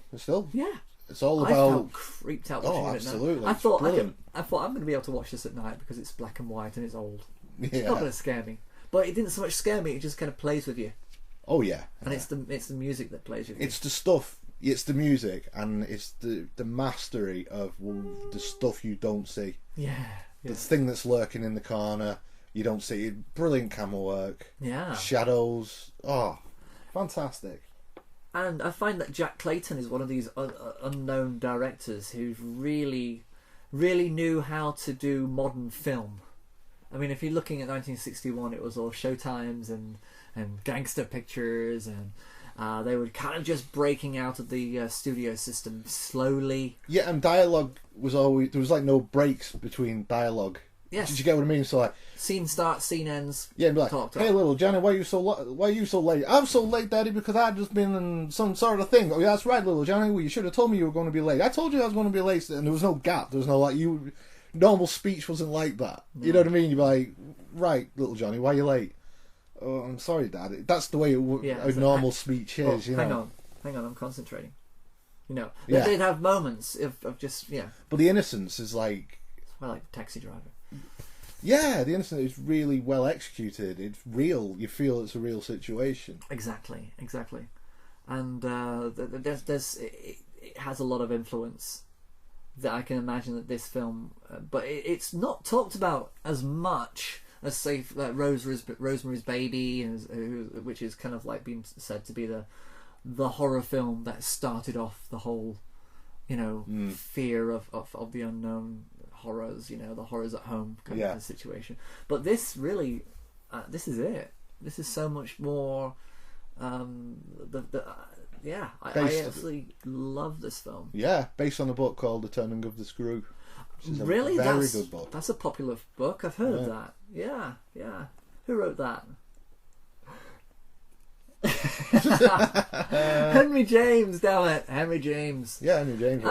It's all I about. felt creeped out watching absolutely. it now. I thought brilliant. I'm going to be able to watch this at night because it's black and white and it's old. Yeah. It's not going to scare me, but it didn't so much scare me. It just kind of plays with you. Oh yeah, and it's the music that plays with you. It's the stuff. It's the music, and it's the mastery of the stuff you don't see. Yeah. The thing that's lurking in the corner, you don't see it. Brilliant camera work. Yeah. Shadows. Oh, fantastic. And I find that Jack Clayton is one of these unknown directors who really knew how to do modern film. I mean, if you're looking at 1961, it was all Showtimes and gangster pictures, and they were kind of just breaking out of the studio system slowly. Yeah, and dialogue was always... There was like no breaks between dialogue. Yes. Did you get what I mean? So like... Scene starts, scene ends. Yeah, and be like, hey, little Johnny, why are you so late? I'm so late, Daddy, because I've just been in some sort of thing. Oh, yeah, that's right, little Johnny. Well, you should have told me you were going to be late. I told you I was going to be late, and there was no gap. There was no, like, normal speech wasn't like that. No. You know what I mean? You'd be like, right, little Johnny, why are you late? Oh, I'm sorry, Dad. That's the way a normal speech is, you know. Hang on, I'm concentrating. You know, yeah. They'd have moments of just, yeah. But the innocence is like... Well, like Taxi Driver. Yeah, the innocence is really well executed. It's real. You feel it's a real situation. Exactly. And it has a lot of influence that I can imagine that this film... but it's not talked about as much as, say, like Rosemary's Baby, which is kind of like being said to be the horror film that started off the whole, fear of the unknown, horrors, the horrors at home kind of situation. But this really, this is it. This is so much more. I absolutely love this film. Yeah, based on a book called The Turning of the Screw. Which is really, a very good book. That's a popular book. I've heard of that. Yeah. Who wrote that? Henry James, damn it, Henry James. Yeah, Henry James.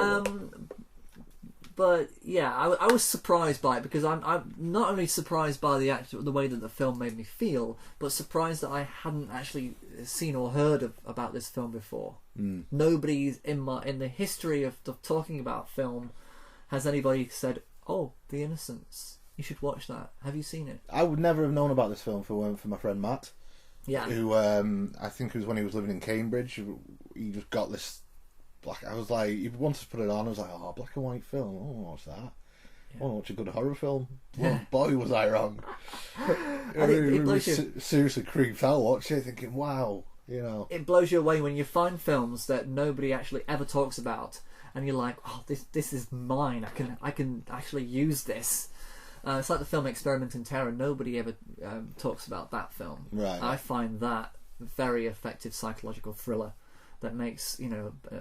But yeah, I was surprised by it because I'm not only surprised by the way that the film made me feel, but surprised that I hadn't actually seen or heard about this film before. Nobody's in the history of talking about film has anybody said, "Oh, The Innocents, you should watch that. Have you seen it?" I would never have known about this film if it weren't for my friend Matt. Yeah. Who I think it was when he was living in Cambridge. He just got this. I was like, he wanted to put it on. I was like, oh, black and white film. I want to watch that. I want to watch a good horror film. Well, boy, was I wrong. It seriously creeped out watching it, thinking, wow, It blows you away when you find films that nobody actually ever talks about, and you're like, oh, this is mine. I can actually use this. It's like the film Experiment in Terror. Nobody ever talks about that film. Right. I find that a very effective psychological thriller that makes,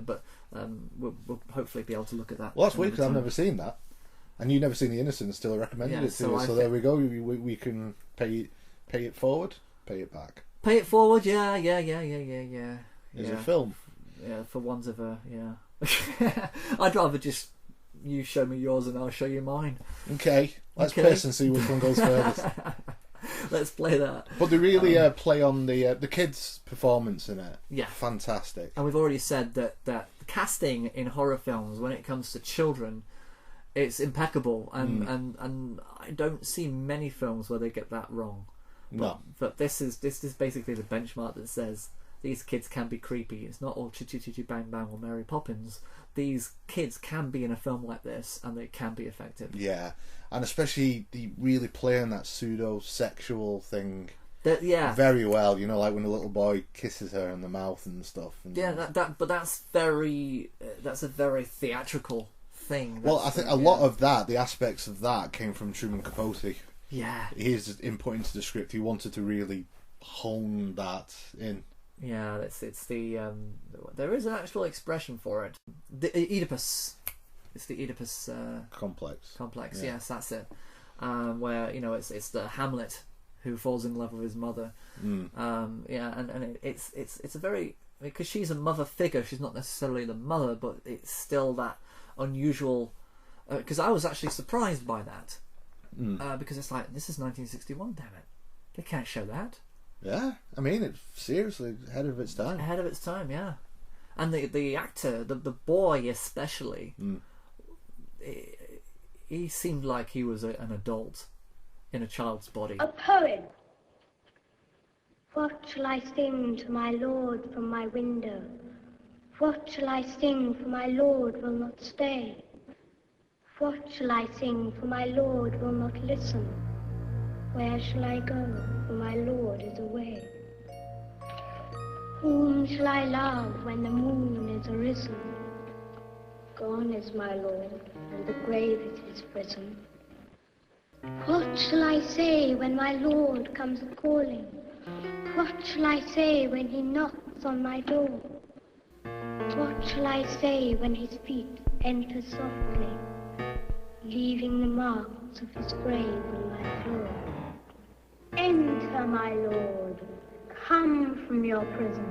but we'll hopefully be able to look at that. Well, that's weird because I've never seen that. And you've never seen The Innocents, still recommended it to us. So there we go. We can pay it forward, pay it back. Pay it forward, yeah. It's a film. Yeah, for ones of I'd rather just you show me yours and I'll show you mine. Okay, let's piss and see which one goes furthest. Let's play that. But they really play on the kids' performance in it. Yeah, fantastic. And we've already said that casting in horror films, when it comes to children, it's impeccable, and I don't see many films where they get that wrong. But this is basically the benchmark that says these kids can be creepy. It's not all Chitty Chitty Bang Bang or Mary Poppins. These kids can be in a film like this, and they can be effective. Yeah, and especially the really playing that pseudo-sexual thing. Very well. Like when the little boy kisses her in the mouth and stuff. And but that's a very theatrical thing. Well, I think a lot of that, the aspects of that, came from Truman Capote. Yeah, his input into the script. He wanted to really hone that in. Yeah, it's the there is an actual expression for it. The Oedipus. It's the Oedipus complex. Yeah. Yes, that's it. Where it's the Hamlet who falls in love with his mother. And it's a very, because she's a mother figure. She's not necessarily the mother, but it's still that unusual. Because I was actually surprised by that. Because it's like, this is 1961. Damn it, they can't show that. Yeah, I mean, it's seriously ahead of its time. Ahead of its time, yeah. And the actor, the boy especially, he seemed like he was an adult in a child's body. A poem. What shall I sing to my lord from my window? What shall I sing, for my lord will not stay? What shall I sing, for my lord will not listen? Where shall I go, for my lord is away? Whom shall I love when the moon is arisen? Gone is my lord, and the grave is his prison. What shall I say when my lord comes a-calling? What shall I say when he knocks on my door? What shall I say when his feet enter softly, leaving the marks of his grave on my floor? Enter, my lord, come from your prison,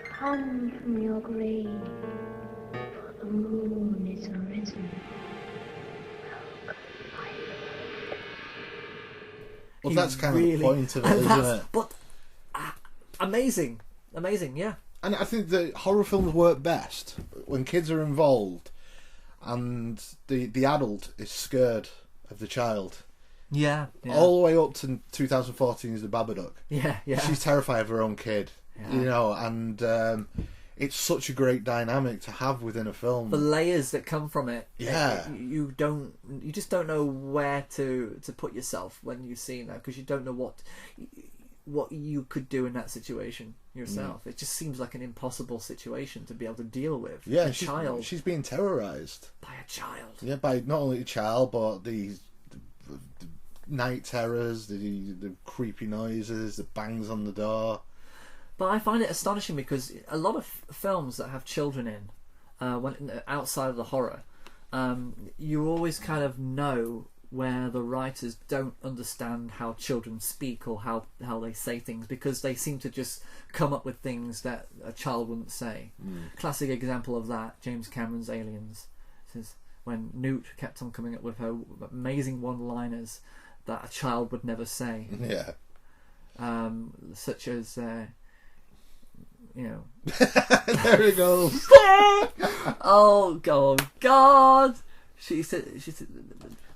come from your grave, for the moon is arisen. Well, that's kind of the point of it, isn't it? But amazing, yeah. And I think that horror films work best when kids are involved and the adult is scared of the child. Yeah. All the way up to 2014 is the Babadook. Yeah. She's terrified of her own kid, you know, and it's such a great dynamic to have within a film. The layers that come from it. Yeah. You just don't know where to put yourself when you see that, because you don't know what you could do in that situation yourself. It just seems like an impossible situation to be able to deal with. Yeah, child. She's being terrorised by a child. Yeah, by not only a child, but the night terrors, the creepy noises, the bangs on the door. But I find it astonishing because a lot of films that have children in, when outside of the horror, you always kind of know where the writers don't understand how children speak or how they say things, because they seem to just come up with things that a child wouldn't say. Classic example of that, James Cameron's Aliens. This is when Newt kept on coming up with her amazing one-liners that a child would never say. Yeah. Such as... you know. There it goes. Oh God! She said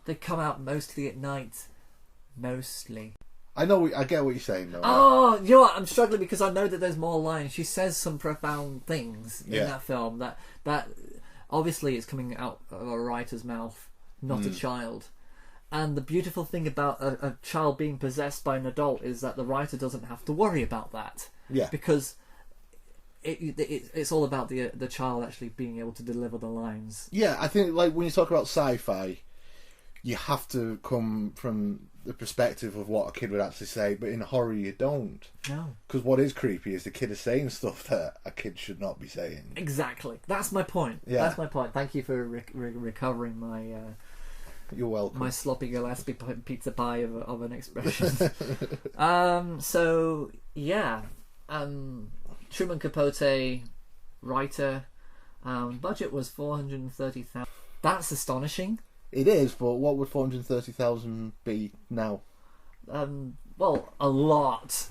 they come out mostly at night. Mostly. I know. I get what you're saying, though. Oh, you know what? I'm struggling because I know that there's more lines. She says some profound things in that film that obviously is coming out of a writer's mouth, not a child. And the beautiful thing about a child being possessed by an adult is that the writer doesn't have to worry about that. Yeah. Because it's all about the child actually being able to deliver the lines. Yeah, I think like when you talk about sci-fi, you have to come from the perspective of what a kid would actually say, but in horror you don't. No. Because what is creepy is the kid is saying stuff that a kid should not be saying. Exactly. That's my point. Yeah. That's my point. Thank you for recovering my... You're welcome. My sloppy Gillespie pizza pie of an expression. So, yeah. Truman Capote, writer, budget was $430,000. That's astonishing. It is, but what would $430,000 be now? Well, a lot.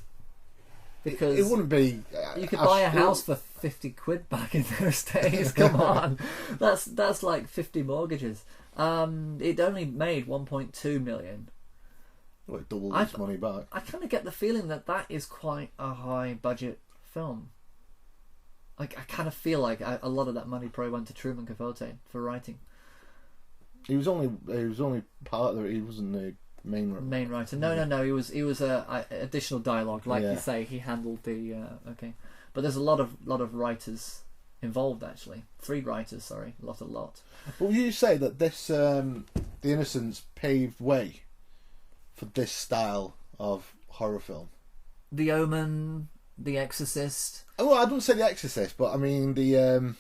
Because it wouldn't be. You could buy a house for £50 back in those days. Come on, that's like 50 mortgages. It only made 1.2 million. Well, it doubled its money back. I kind of get the feeling that is quite a high budget film. Like, I kind of feel like a lot of that money probably went to Truman Capote for writing. He was only part of it. He wasn't the main writer. No. He was additional dialogue, like you say. He handled the okay. But there's a lot of writers involved, actually. 3 writers, sorry, a lot. Well, you say that this The Innocents paved way for this style of horror film. The Omen, The Exorcist. Well, I don't say The Exorcist, but I mean the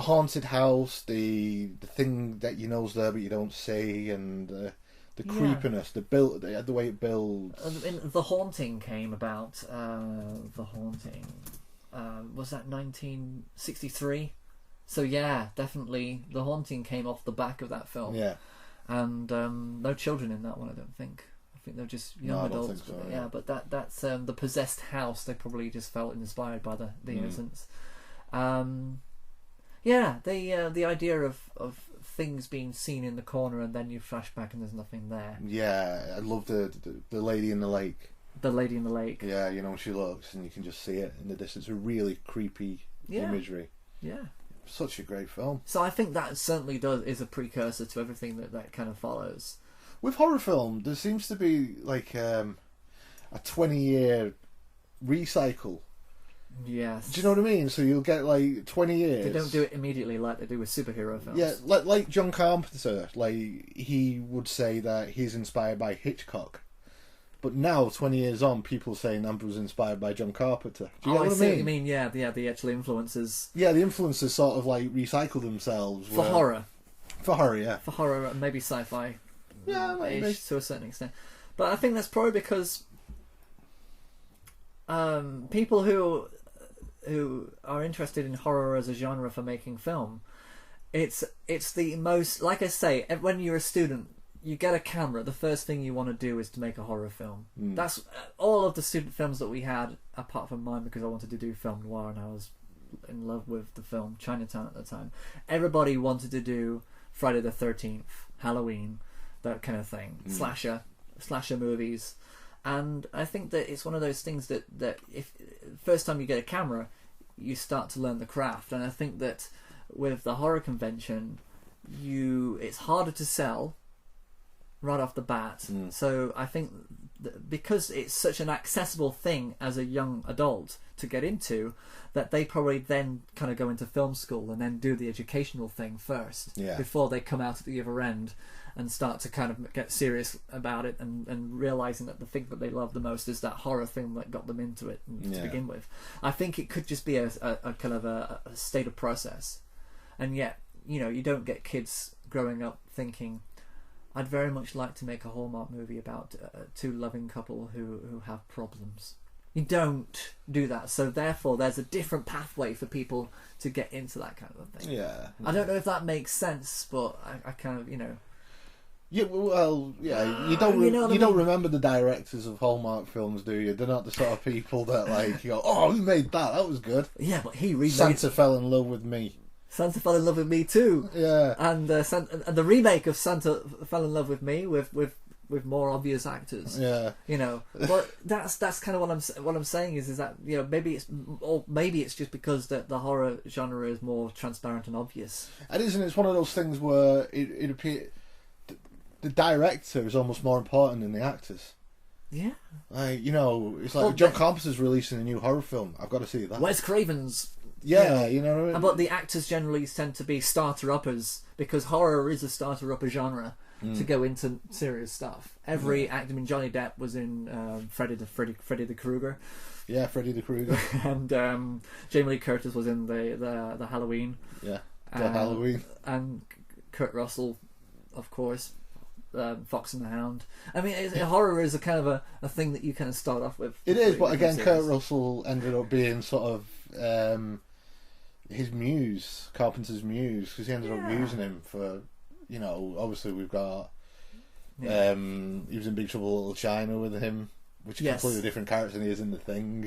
haunted house, the thing that you know's there but you don't see, and the creepiness, the way it builds. The Haunting came about. The Haunting was that 1963? So yeah, definitely, The Haunting came off the back of that film. Yeah, and no children in that one, I don't think. I think they're just young adults. I don't think so, yeah, but that's the possessed house. They probably just felt inspired by the Innocents. Yeah, the idea of things being seen in the corner and then you flash back and there's nothing there. Yeah, I love the lady in the lake. The lady in the lake. Yeah, you know, she looks and you can just see it in the distance. A really creepy imagery. Yeah. Such a great film. So I think that certainly is a precursor to everything that kind of follows. With horror film, there seems to be like a 20-year recycle Yes. Do you know what I mean? So you'll get like 20 years. They don't do it immediately like they do with superhero films. Yeah, like John Carpenter, like he would say that he's inspired by Hitchcock. But now, 20 years on, people saying Amber was inspired by John Carpenter. Do you know what I mean? What you mean, yeah, the actual influences. Yeah, the influences sort of like recycle themselves. For horror. For horror, yeah. For horror and maybe sci-fi. Yeah, maybe. To a certain extent. But I think that's probably because people who are interested in horror as a genre for making film, it's the most, like I say, when you're a student, you get a camera, the first thing you want to do is to make a horror film. That's all of the student films that we had, apart from mine, because I wanted to do film noir and I was in love with the film Chinatown at the time. Everybody wanted to do Friday the 13th, Halloween, that kind of thing, slasher movies. And I think that it's one of those things that if first time you get a camera, you start to learn the craft. And I think that with the horror convention, it's harder to sell right off the bat. So I think because it's such an accessible thing as a young adult to get into, that they probably then kind of go into film school and then do the educational thing first, before they come out at the other end and start to kind of get serious about it and realizing that the thing that they love the most is that horror thing that got them into it to begin with. I think it could just be a kind of a state of process. And yet, you don't get kids growing up thinking, I'd very much like to make a Hallmark movie about two loving couple who have problems. You don't do that, so therefore there's a different pathway for people to get into that kind of thing. Yeah. I don't know if that makes sense, but I kind of, Yeah, well, yeah. You don't remember the directors of Hallmark films, do you? They're not the sort of people that like you go, oh, who made that? That was good. Yeah, but he remade Santa Fell in Love with Me. Santa Fell in Love with Me too. Yeah. And the remake of Santa Fell in Love with Me with more obvious actors. Yeah. But that's kind of what I'm saying is that maybe it's just because the horror genre is more transparent and obvious. And it's one of those things where it appears the director is almost more important than the actors. Yeah. Like, it's like John Carpenter's releasing a new horror film. I've got to see that. Wes Craven's. Yeah, you know what I mean? But the actors generally tend to be starter-uppers, because horror is a starter-upper genre to go into serious stuff. Every actor, Johnny Depp was in Freddy the Krueger. Yeah, Freddy the Krueger. And Jamie Lee Curtis was in the Halloween. Yeah, the Halloween. And Kurt Russell, of course, Fox and the Hound. I mean, horror is a kind of a thing that you kind of start off with. It is, but again, Kurt Russell ended up being sort of his muse, Carpenter's muse, because he ended up using him for, obviously we've got, he was in Big Trouble in Little China with him, which is a completely different character than he is in The Thing.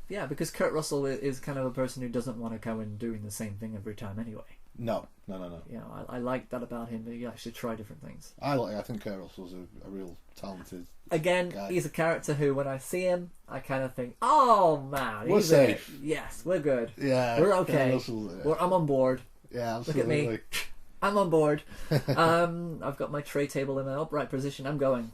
Yeah, because Kurt Russell is kind of a person who doesn't want to go in doing the same thing every time anyway. No. I like that about him, that he actually try different things. I think Kurt Russell's a real talented guy. He's a character who, when I see him, I kind of think, oh man, we're safe. Yes, we're good. Yeah, we're okay. I'm on board. Yeah, absolutely. Look at me. I'm on board. I've got my tray table in an upright position. I'm going.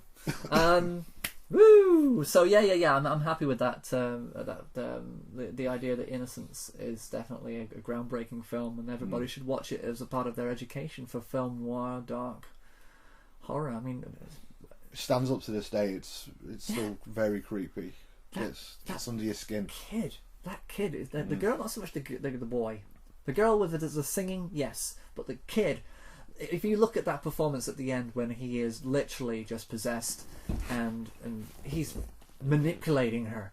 Woo! So yeah. I'm happy with that. The idea that Innocence is definitely a groundbreaking film, and everybody should watch it as a part of their education for film noir, dark horror. I mean, it stands up to this day. It's still very creepy. It's under your skin. That kid is the girl, not so much the boy. The girl with the singing, yes, but the kid. If you look at that performance at the end when he is literally just possessed and he's manipulating her,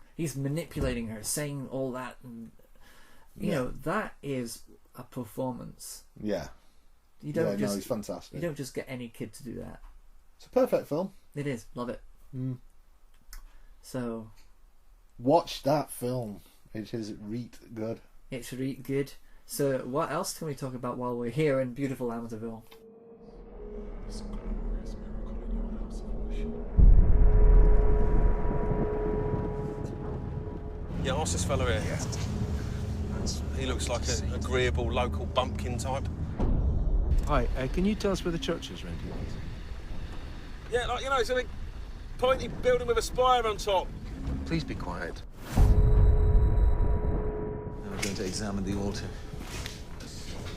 saying all that, and that is a performance. Yeah. You don't he's fantastic. You don't just get any kid to do that. It's a perfect film. It is. Love it. So watch that film. It is reet good. It's reet good. So what else can we talk about while we're here in beautiful Amityville? Yeah, ask this fella here. He looks like an agreeable local bumpkin type. Hi, can you tell us where the church is, Randy? Yeah, it's a big pointy building with a spire on top. Please be quiet. to examine the altar.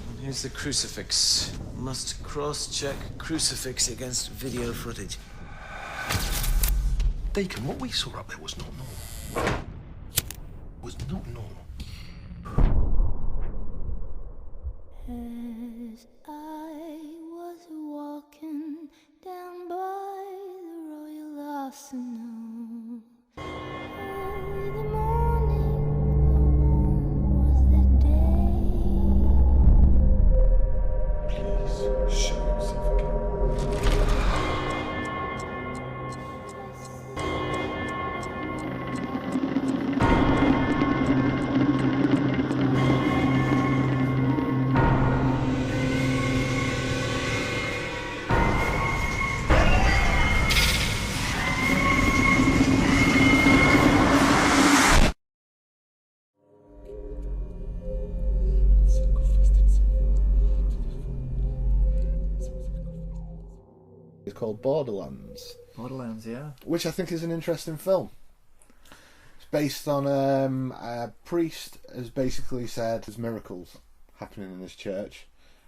And here's the crucifix. Must cross-check crucifix against video footage. Deacon, what we saw up there was not normal. Was not normal. As I was walking down by the Royal Arsenal, early the morning, the warm was the day. Please, show yourself again. It's called Borderlands. Borderlands, yeah. Which I think is an interesting film. It's based on a priest has basically said there's miracles happening in this church,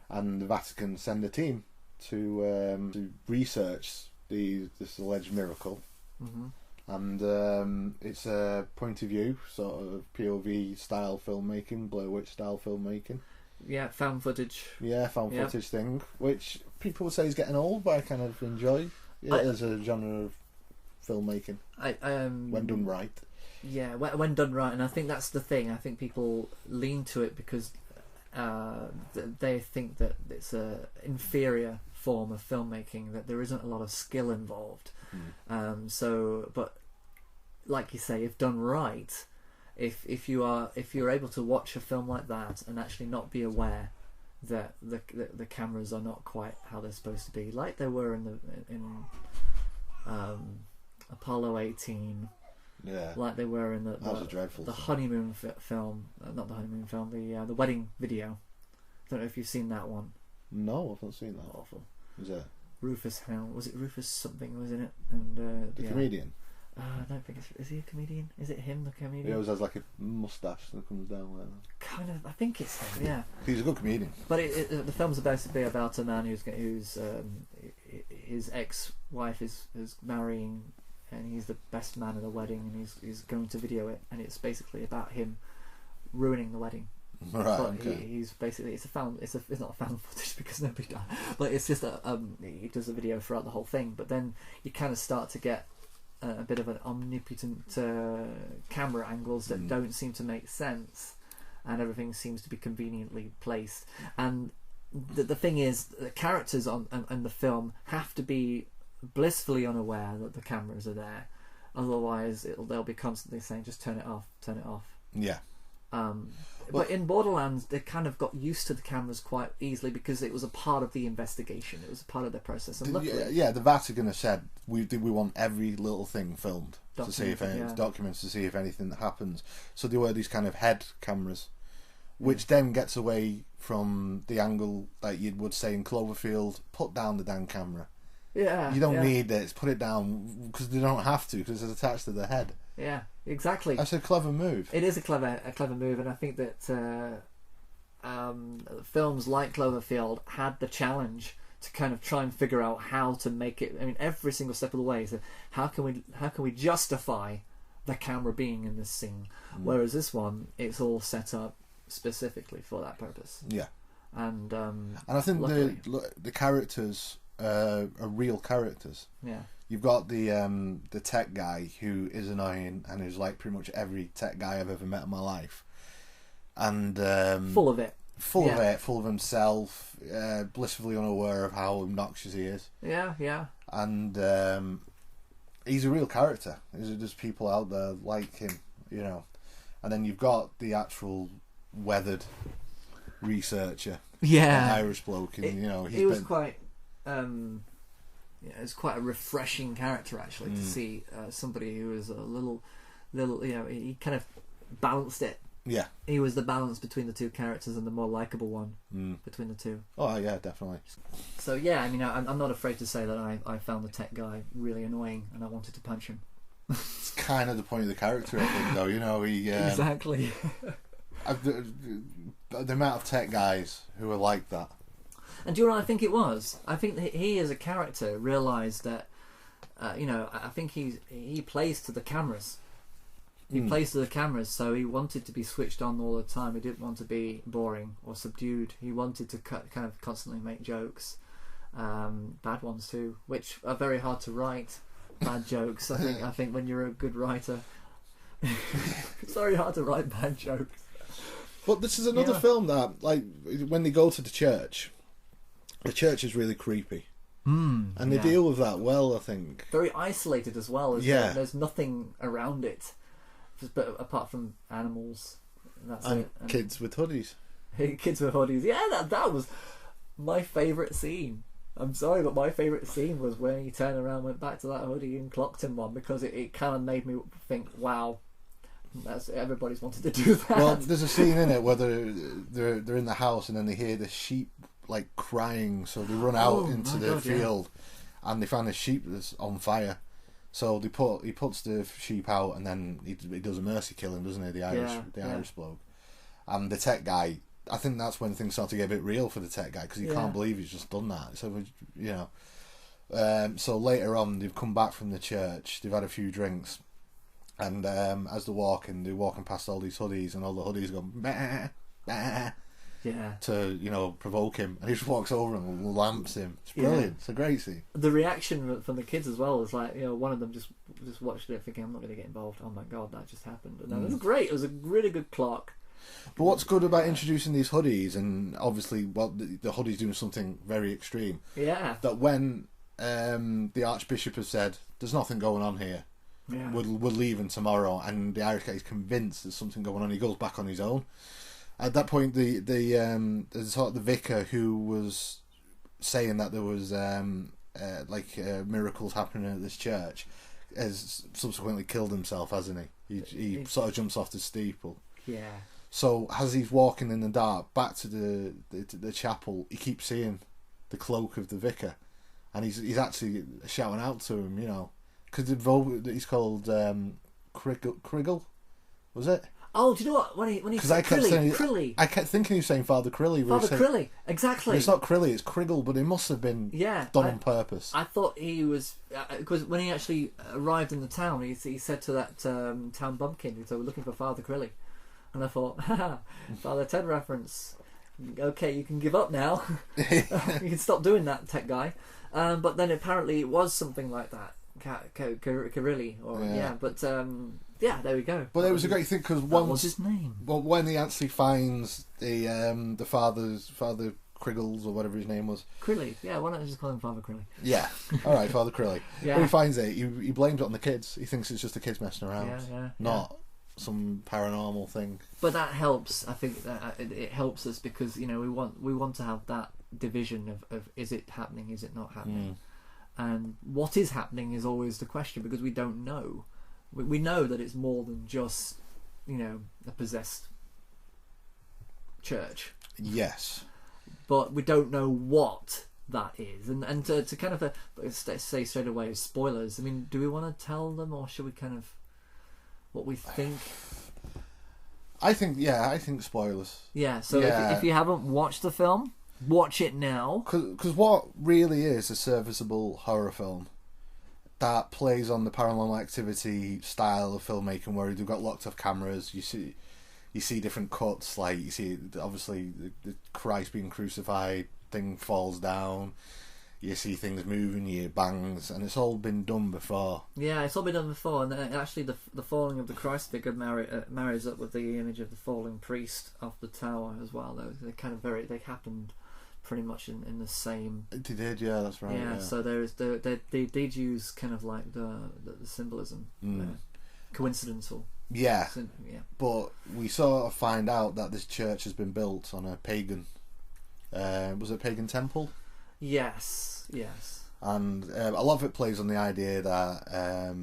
and the Vatican send a team to research this alleged miracle. Mm-hmm. And it's a point of view, sort of POV style filmmaking, Blair Witch style filmmaking. Yeah, found footage. Yeah, found footage thing, which people would say is getting old, but I kind of enjoy it as a genre of filmmaking. When done right. Yeah, when done right, and I think that's the thing. I think people lean to it because they think that it's a inferior form of filmmaking, that there isn't a lot of skill involved. But like you say, if done right, if you're able to watch a film like that and actually not be aware that the cameras are not quite how they're supposed to be, like they were in Apollo 18, like they were in that was a dreadful the film. honeymoon film, not the honeymoon film, the wedding video. I don't know if you've seen that one. No, I haven't seen that. Awful. Was it Rufus Hound? Was it Rufus something? Was in it? And the comedian? I don't think is he a comedian? Is it him, the comedian? He always has like a moustache that comes down like that. Kind of. I think it's him. Yeah. He's a good comedian. But the film's basically about a man who's his ex-wife is marrying, and he's the best man at the wedding, and he's going to video it, and it's basically about him ruining the wedding. Right. But okay. he's basically it's not a found footage because nobody died, but it's just he does a video throughout the whole thing. But then you kind of start to get a bit of an omnipotent camera angles that don't seem to make sense, and everything seems to be conveniently placed. And the thing is, the characters on the film have to be blissfully unaware that the cameras are there, otherwise they'll be constantly saying, "Just turn it off, turn it off." Yeah. But in Borderlands, they kind of got used to the cameras quite easily because it was a part of the investigation. It was a part of the process. And luckily, the Vatican have said we want every little thing filmed to see if documents to see if anything that happens. So there were these kind of head cameras, which then gets away from the angle that you would say in Cloverfield. Put down the damn camera. Yeah, you don't need it. Put it down because they don't have to because it's attached to the head. Yeah, exactly. That's a clever move. It is a clever move, and I think that films like Cloverfield had the challenge to kind of try and figure out how to make it. I mean, every single step of the way. So how can we justify the camera being in this scene? Whereas this one, it's all set up specifically for that purpose. Yeah, and I think luckily, the characters are real characters. Yeah. You've got the tech guy who is annoying and is like pretty much every tech guy I've ever met in my life, and full of it, full of himself, blissfully unaware of how obnoxious he is. Yeah. And he's a real character. There's people out there like him, you know. And then you've got the actual weathered researcher, an Irish bloke, and he was quite. It's quite a refreshing character actually to see somebody who was a little, he kind of balanced it. Yeah, he was the balance between the two characters and the more likable one between the two. Oh yeah, definitely. So yeah, I mean, I'm not afraid to say that I found the tech guy really annoying and I wanted to punch him. It's kind of the point of the character, I think, though. He exactly. the amount of tech guys who are like that. And do you know what I think it was? I think that he, as a character, realised that, I think he plays to the cameras. He plays to the cameras, so he wanted to be switched on all the time. He didn't want to be boring or subdued. He wanted to kind of constantly make jokes, bad ones too, which are very hard to write. Bad jokes. I think when you're a good writer, it's very hard to write bad jokes. But this is another film that, like, when they go to the church is really creepy. And they deal with that well, I think. Very isolated as well. There's nothing around it, but apart from animals. That's and it. And kids with hoodies. Kids with hoodies. Yeah, that was my favourite scene. I'm sorry, but my favourite scene was when he turned around, went back to that hoodie and clocked him one, because it kind of made me think, wow, everybody's wanted to do that. Well, there's a scene in it where they're in the house and then they hear the sheep like crying, so they run out into the field and they find the sheep that's on fire. So he puts the sheep out and then he does a mercy killing, doesn't he? The Irish bloke. And the tech guy, I think that's when things start to get a bit real for the tech guy, because he can't believe he's just done that. So so later on they've come back from the church, they've had a few drinks, and as they're walking past all these hoodies, and all the hoodies go bah, bah, to provoke him, and he just walks over and lamps him. It's brilliant. It's a great scene. The reaction from the kids as well was like, one of them just watched it thinking, I'm not going to get involved. Oh my god, that just happened. And it was great. It was a really good clock. But what's good about introducing these hoodies, and obviously, the hoodies doing something very extreme. Yeah. That when the Archbishop has said, "There's nothing going on here. Yeah. We're leaving tomorrow," and the Irish guy is convinced there's something going on, he goes back on his own. At that point, the vicar who was saying that there was miracles happening at this church has subsequently killed himself, hasn't he? He sort of jumps off the steeple. Yeah. So as he's walking in the dark back to the chapel, he keeps seeing the cloak of the vicar, and he's actually shouting out to him, because he's called Criggle, was it? Oh, do you know what? When he said Crilly. I kept thinking he was saying Father Crilly. Father Crilly, exactly. It's not Crilly, it's Criggle, but it must have been done on purpose. I thought he was, because when he actually arrived in the town, he said to that town bumpkin, he said, "We're looking for Father Crilly." And I thought, Father Ted reference. Okay, you can give up now. You can stop doing that, tech guy. But then apparently it was something like that. Carilli, there we go. But it was a great thing, because what was his name? Well, when he actually finds the Father Criggles, or whatever his name was. Crilly, yeah. Why don't I just call him Father Crilly? Yeah. All right, Father Crilly. Yeah. When he finds it, he blames it on the kids. He thinks it's just the kids messing around, not some paranormal thing. But that helps. I think that it helps us, because we want to have that division of is it happening, is it not happening, and what is happening is always the question, because we don't know. We know that it's more than just a possessed church. Yes. But we don't know what that is, and to kind of say straight away, spoilers. I mean, do we want to tell them, or should we kind of what we think? I think spoilers. Yeah. So if you haven't watched the film, watch it now. Because what really is a serviceable horror film that plays on the Paranormal Activity style of filmmaking, where you've got locked off cameras, you see different cuts, like you see obviously the Christ being crucified thing falls down, you see things moving, you hear bangs, and it's all been done before. Yeah, it's all been done before, and actually the falling of the Christ figure marries up with the image of the falling priest off the tower as well. They happened pretty much in the same. They did, yeah, that's right. Yeah, so they did use kind of like the symbolism, coincidental. Yeah, but we sort of find out that this church has been built on a pagan. Was it a pagan temple? Yes. And a lot of it plays on the idea that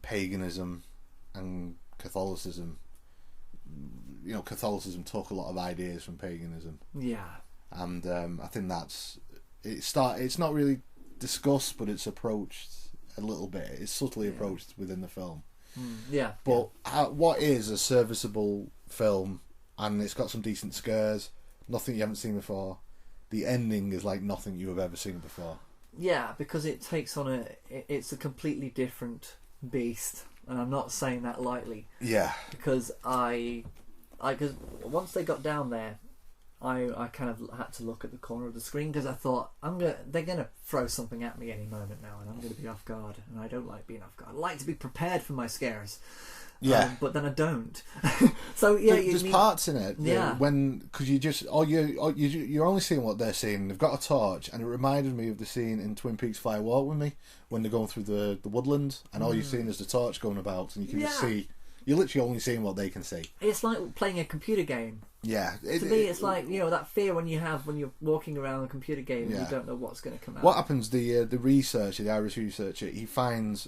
paganism and Catholicism, Catholicism took a lot of ideas from paganism. Yeah. And I think it's not really discussed, but it's approached a little bit. It's subtly approached within the film. Yeah. But what is a serviceable film and it's got some decent scares, nothing you haven't seen before. The ending is like nothing you have ever seen before. Yeah, because it takes on it's a completely different beast, and I'm not saying that lightly. Yeah. Because because once they got down there, I kind of had to look at the corner of the screen because I thought they're gonna throw something at me any moment now, and I'm gonna be off guard, and I don't like being off guard. I like to be prepared for my scares. Yeah, but then I don't. So yeah, there's parts in it. Yeah, because you're only seeing what they're seeing. They've got a torch, and it reminded me of the scene in Twin Peaks: Fire Walk with Me when they're going through the woodlands, and all you're seeing is the torch going about, and you can just see. You're literally only seeing what they can see. It's like playing a computer game. Yeah, to me, it's like that fear when you're walking around a computer game and you don't know what's going to come out. What happens? The researcher, the Irish researcher, he finds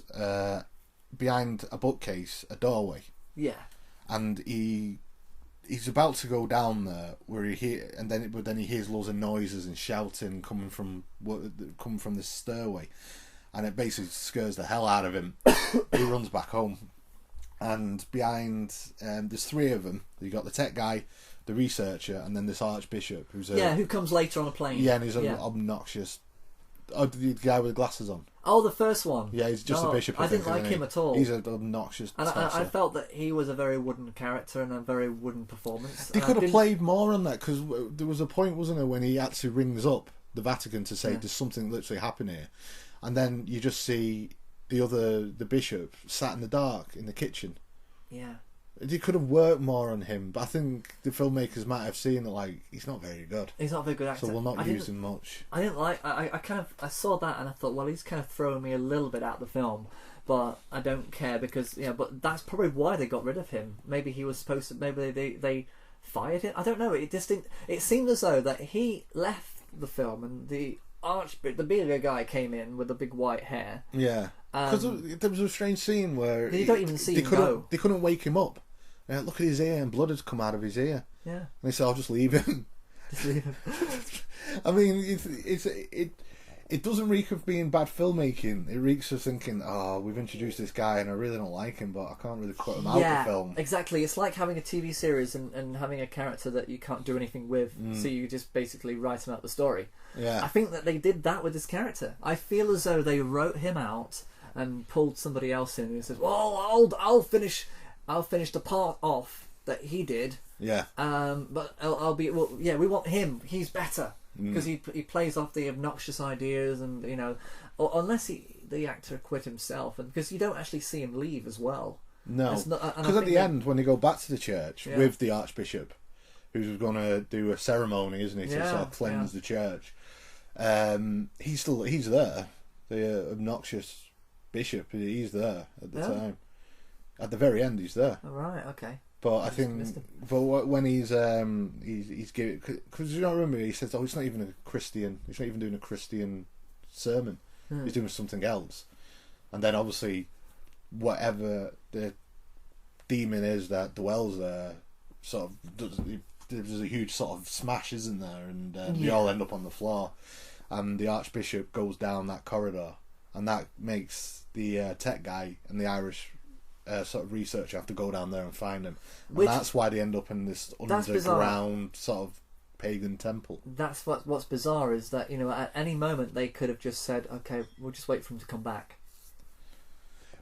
behind a bookcase a doorway. Yeah, and he's about to go down there where then he hears loads of noises and shouting coming from the stairway, and it basically scares the hell out of him. He runs back home, and behind there's three of them. You got the tech guy, the researcher, and then this archbishop who comes later on a plane. Yeah, and he's an obnoxious. Oh, the guy with the glasses on. Oh, the first one. Yeah, he's just a bishop. I didn't like him at all. He's an obnoxious. And I felt that he was a very wooden character and a very wooden performance. They could have played more on that, because there was a point, wasn't there, when he actually rings up the Vatican to say there's something literally happened here, and then you just see the bishop sat in the dark in the kitchen. Yeah. They could have worked more on him, but I think the filmmakers might have seen that he's not very good. He's not a very good actor, so we'll not use him much. I didn't like. I saw that and I thought, well, he's kind of throwing me a little bit out of the film, but I don't care because But that's probably why they got rid of him. Maybe he was supposed to. Maybe they fired him. I don't know. It just didn't. It seemed as though that he left the film and the bigger guy came in with the big white hair. Yeah, because there was a strange scene where you don't even see him go. They couldn't wake him up. Look at his ear, and blood had come out of his ear. Yeah, and they said, "I'll just leave him." Just leave him. I mean, it doesn't reek of being bad filmmaking. It reeks of thinking, "Oh, we've introduced this guy, and I really don't like him, but I can't really cut him out of the film." Exactly. It's like having a TV series and having a character that you can't do anything with, so you just basically write him out the story. Yeah, I think that they did that with this character. I feel as though they wrote him out and pulled somebody else in who says, "Well, I'll finish the part off that he did." Yeah. But we want him. He's better because he plays off the obnoxious ideas, and or unless the actor quit himself, and because you don't actually see him leave as well. No, because at the end when they go back to the church with the archbishop, who's going to do a ceremony, isn't he, to sort of cleanse the church. He's there. The obnoxious bishop, he's there at the time. At the very end, he's there. Oh, right, okay. But I think, when he's giving, because you don't remember, he says, "Oh, it's not even a Christian. He's not even doing a Christian sermon. He's doing something else." And then obviously, whatever the demon is that dwells there, sort of there's a huge sort of smash, isn't there? And they all end up on the floor, and the archbishop goes down that corridor, and that makes the tech guy and the Irish sort of researcher have to go down there and find him, and that's why they end up in this underground sort of pagan temple. That's what's bizarre is that at any moment they could have just said, "Okay, we'll just wait for him to come back."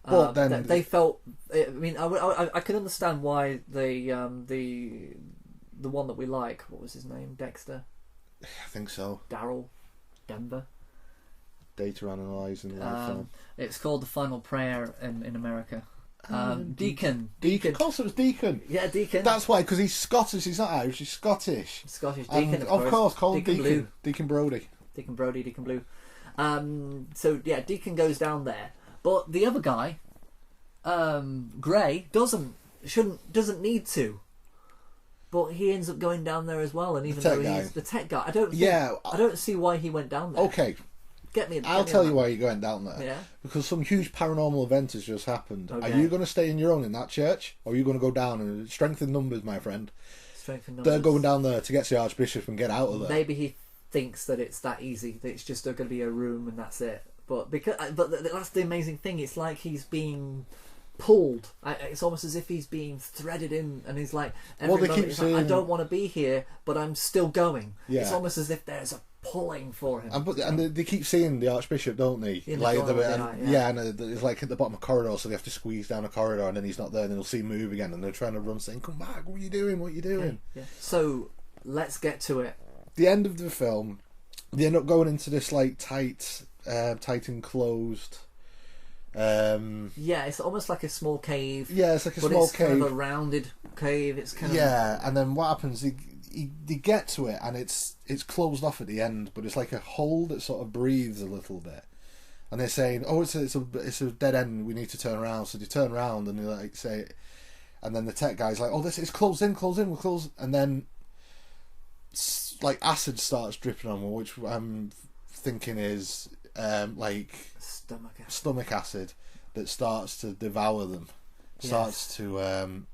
But then they felt. I mean, I can understand why the one that we like. What was his name? Dexter. I think so. Daryl. Denver. Data analysing live film. It's called The Final Prayer in America. Deacon. Of course it was Deacon. Yeah, Deacon. That's why, because he's Scottish. He's not Irish. He's Scottish. Scottish Deacon. Of course, called Deacon Blue. Deacon Brody. Deacon Brody. Deacon Blue. So yeah, Deacon goes down there, but the other guy, Gray, doesn't need to. But he ends up going down there as well, and even though he's the tech guy, I don't see why he went down there. Okay. I'll tell you why you're going down there. Yeah. Because some huge paranormal event has just happened. Okay. Are you going to stay in your own in that church, or are you going to go down and strengthen numbers, my friend? Strengthen numbers. They're going down there to get to the archbishop and get out of there. Maybe he thinks that it's that easy. That it's just going to be a room and that's it. But that's the amazing thing. It's like he's being pulled. It's almost as if he's being threaded in, and he's like, Well, they keep he's saying, like, I don't want to be here, but I'm still going. Yeah. It's almost as if there's a pulling for him. And they keep seeing the Archbishop, don't they? In the Like corner, and it's like at the bottom of the corridor, so they have to squeeze down a corridor, and then he's not there, and then they'll see him move again, and they're trying to run, saying, "Come back! What are you doing? What are you doing?" Yeah. So let's get to it. The end of the film, they end up going into this like tight enclosed. Yeah, it's almost like a small cave. Yeah, it's like a but small it's cave. kind of a rounded cave. It's kind of and then what happens? They get to it, and it's closed off at the end, but it's like a hole that sort of breathes a little bit. And they're saying, "Oh, it's a dead end. We need to turn around." So they turn around, and they like say, and then the tech guy's like, "Oh, this is closed in. We're closed." And then like acid starts dripping on them, which I'm thinking is like stomach acid that starts to devour them, starts to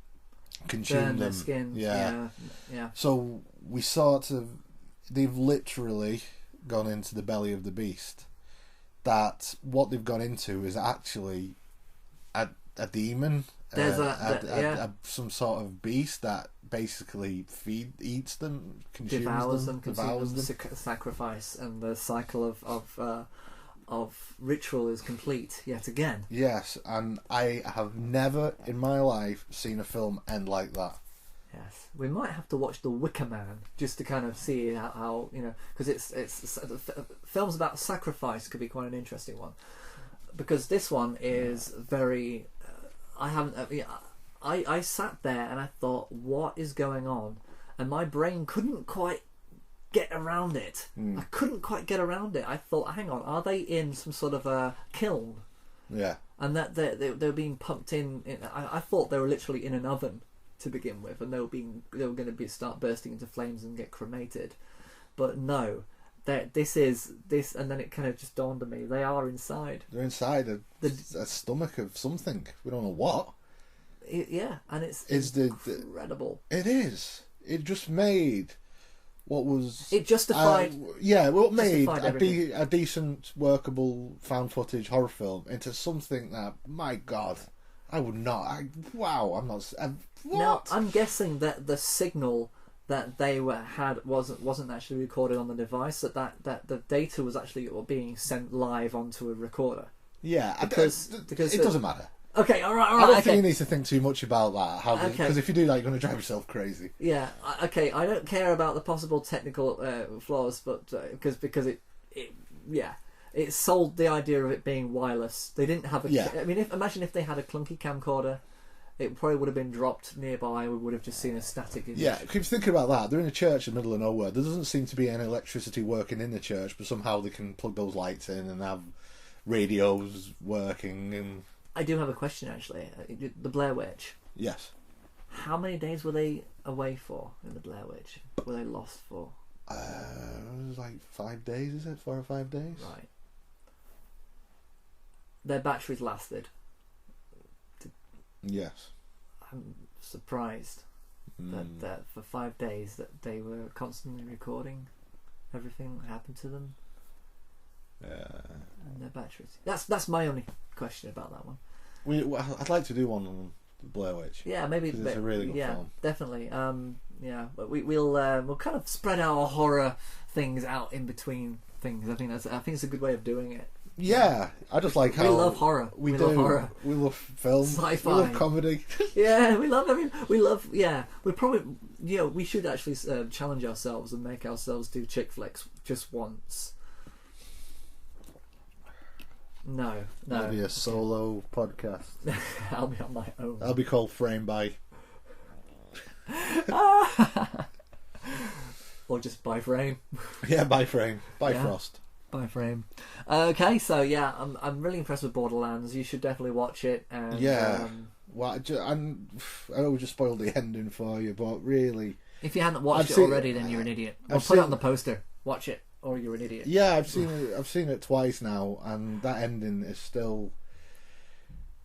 consume burn their them. skin. Yeah. Yeah. So they've literally gone into the belly of the beast. That what they've gone into is actually a demon. There's some sort of beast that basically eats them, consumes devours them, sacrifice, and the cycle of ritual is complete yet again. Yes, and I have never in my life seen a film end like that. Yes, we might have to watch The Wicker Man just to kind of see how because it's films about sacrifice could be quite an interesting one, because this one is very. I sat there and I thought, what is going on? And my brain couldn't quite get around it. I couldn't quite get around it. I thought, hang on, are they in some sort of a kiln? Yeah. And that they're being pumped in. I thought they were literally in an oven to begin with, and they were going to start bursting into flames and get cremated. But no, this, and then it kind of just dawned on me, they are inside. They're inside a stomach of something. We don't know what. And it's incredible. It is. It just made what was... It justified... what made everything. a decent, workable, found footage horror film into something that, my God, I would not... I'm not... What? Now, I'm guessing that the signal that they had wasn't actually recorded on the device, that the data was actually being sent live onto a recorder. Yeah, because it doesn't matter. Okay, all right. I don't think you need to think too much about that. Okay. Because if you do that, you're going to drive yourself crazy. Yeah. Okay. I don't care about the possible technical flaws, but because it sold the idea of it being wireless. They didn't have a. Yeah. I mean, imagine if they had a clunky camcorder. It probably would have been dropped nearby. We would have just seen a static image. Yeah, keep thinking about that. They're in a church in the middle of nowhere. There doesn't seem to be any electricity working in the church, but somehow they can plug those lights in and have radios working. And I do have a question, actually. The Blair Witch. Yes. How many days were they away for in the Blair Witch? Were they lost for? It was like 5 days, is it? 4 or 5 days? Right. Their batteries lasted. Yes. I'm surprised that for 5 days that they were constantly recording everything that happened to them. And their batteries. That's my only question about that one. I'd like to do one on the Blair Witch. Yeah, maybe it's a really good film. Definitely. But we'll kind of spread our horror things out in between things. I think it's a good way of doing it. Yeah, I just like how we love horror. We love horror. We love film. Sci-fi. We love comedy. Yeah, we love everything. We love. Yeah, we probably. We should actually challenge ourselves and make ourselves do chick flicks just once. No. That'll be a solo podcast. I'll be on my own. I'll be called Frame by. Or just by frame. Yeah, by frame. By Frost. By frame. Okay, so yeah, I'm really impressed with Borderlands. You should definitely watch it. And, well, I know we just spoiled the ending for you, but really, if you hadn't watched it already, then you're an idiot. I'll put it on the poster. Watch it, or you're an idiot. Yeah, I've seen it twice now, and that ending is still.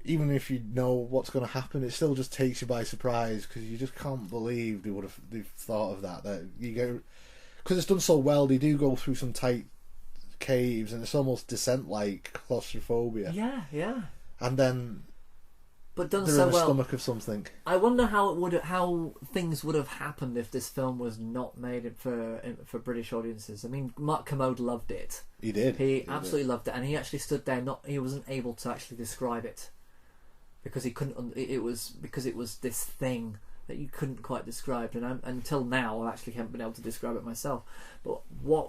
Even if you know what's going to happen, it still just takes you by surprise because you just can't believe they've thought of that. That you go because it's done so well. They do go through some tight caves, and it's almost Descent like claustrophobia. Yeah. And then but done they're so in the well. stomach of something. I wonder how things would have happened if this film was not made for British audiences. I mean, Mark Kermode loved it. He did. He absolutely loved it, and he actually stood there. He wasn't able to actually describe it because he couldn't. It was this thing that you couldn't quite describe, and until now I actually haven't been able to describe it myself. But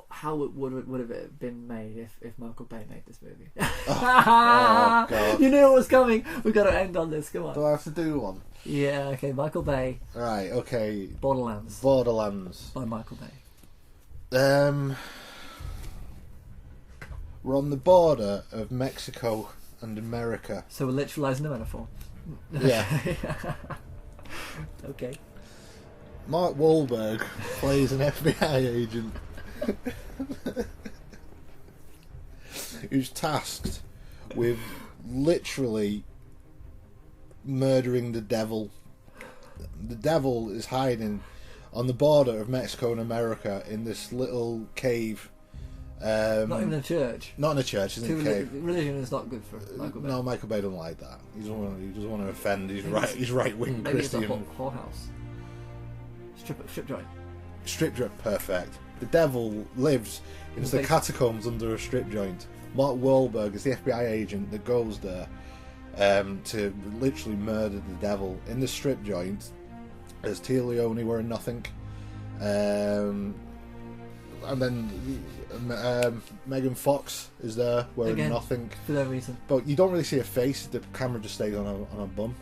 how it would have it been made if Michael Bay made this movie? Oh God! You knew it was coming. We've got to end on this. Come on. Do I have to do one? Yeah. Okay. Michael Bay. Right. Okay. Borderlands. By Michael Bay. We're on the border of Mexico and America. So we're literalising the metaphor. Yeah. Okay. Mark Wahlberg plays an FBI agent who's tasked with literally murdering the devil. The devil is hiding on the border of Mexico and America in this little cave. Not even a church. Not in a church, it's in a cave. Religion is not good for Michael Bay. No, Michael Bay doesn't like that. He doesn't want to offend. He's right-wing maybe Christian. Maybe it's a whorehouse. Strip joint. Strip joint, perfect. The devil lives in the catacombs under a strip joint. Mark Wahlberg is the FBI agent that goes there to literally murder the devil in the strip joint. There's Tia Leone wearing nothing. And then Megan Fox is there wearing nothing for no reason. But you don't really see her face. The camera just stays on her bum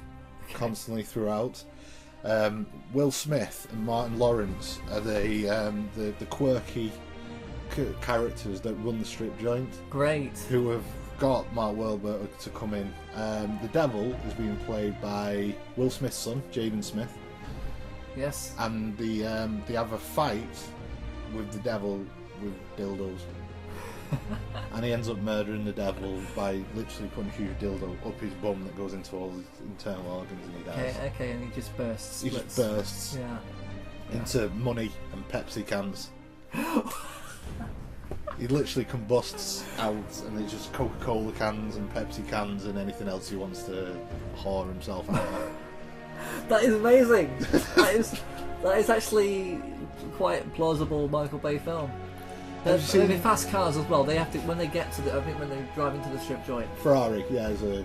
constantly throughout. Will Smith and Martin Lawrence are the quirky characters that run the strip joint. Great. Who have got Mark Wahlberg to come in. The devil is being played by Will Smith's son, Jaden Smith. Yes. And they have a fight with the devil with dildos. And he ends up murdering the devil by literally putting a huge dildo up his bum that goes into all his internal organs, and he dies. Okay, and he just bursts. He just bursts into money and Pepsi cans. He literally combusts out, and it's just Coca-Cola cans and Pepsi cans and anything else he wants to whore himself out of. That is amazing. that is actually quite a plausible Michael Bay film. Maybe fast cars as well. They have to when they get to I think when they drive into the strip joint. Ferrari, yeah, is a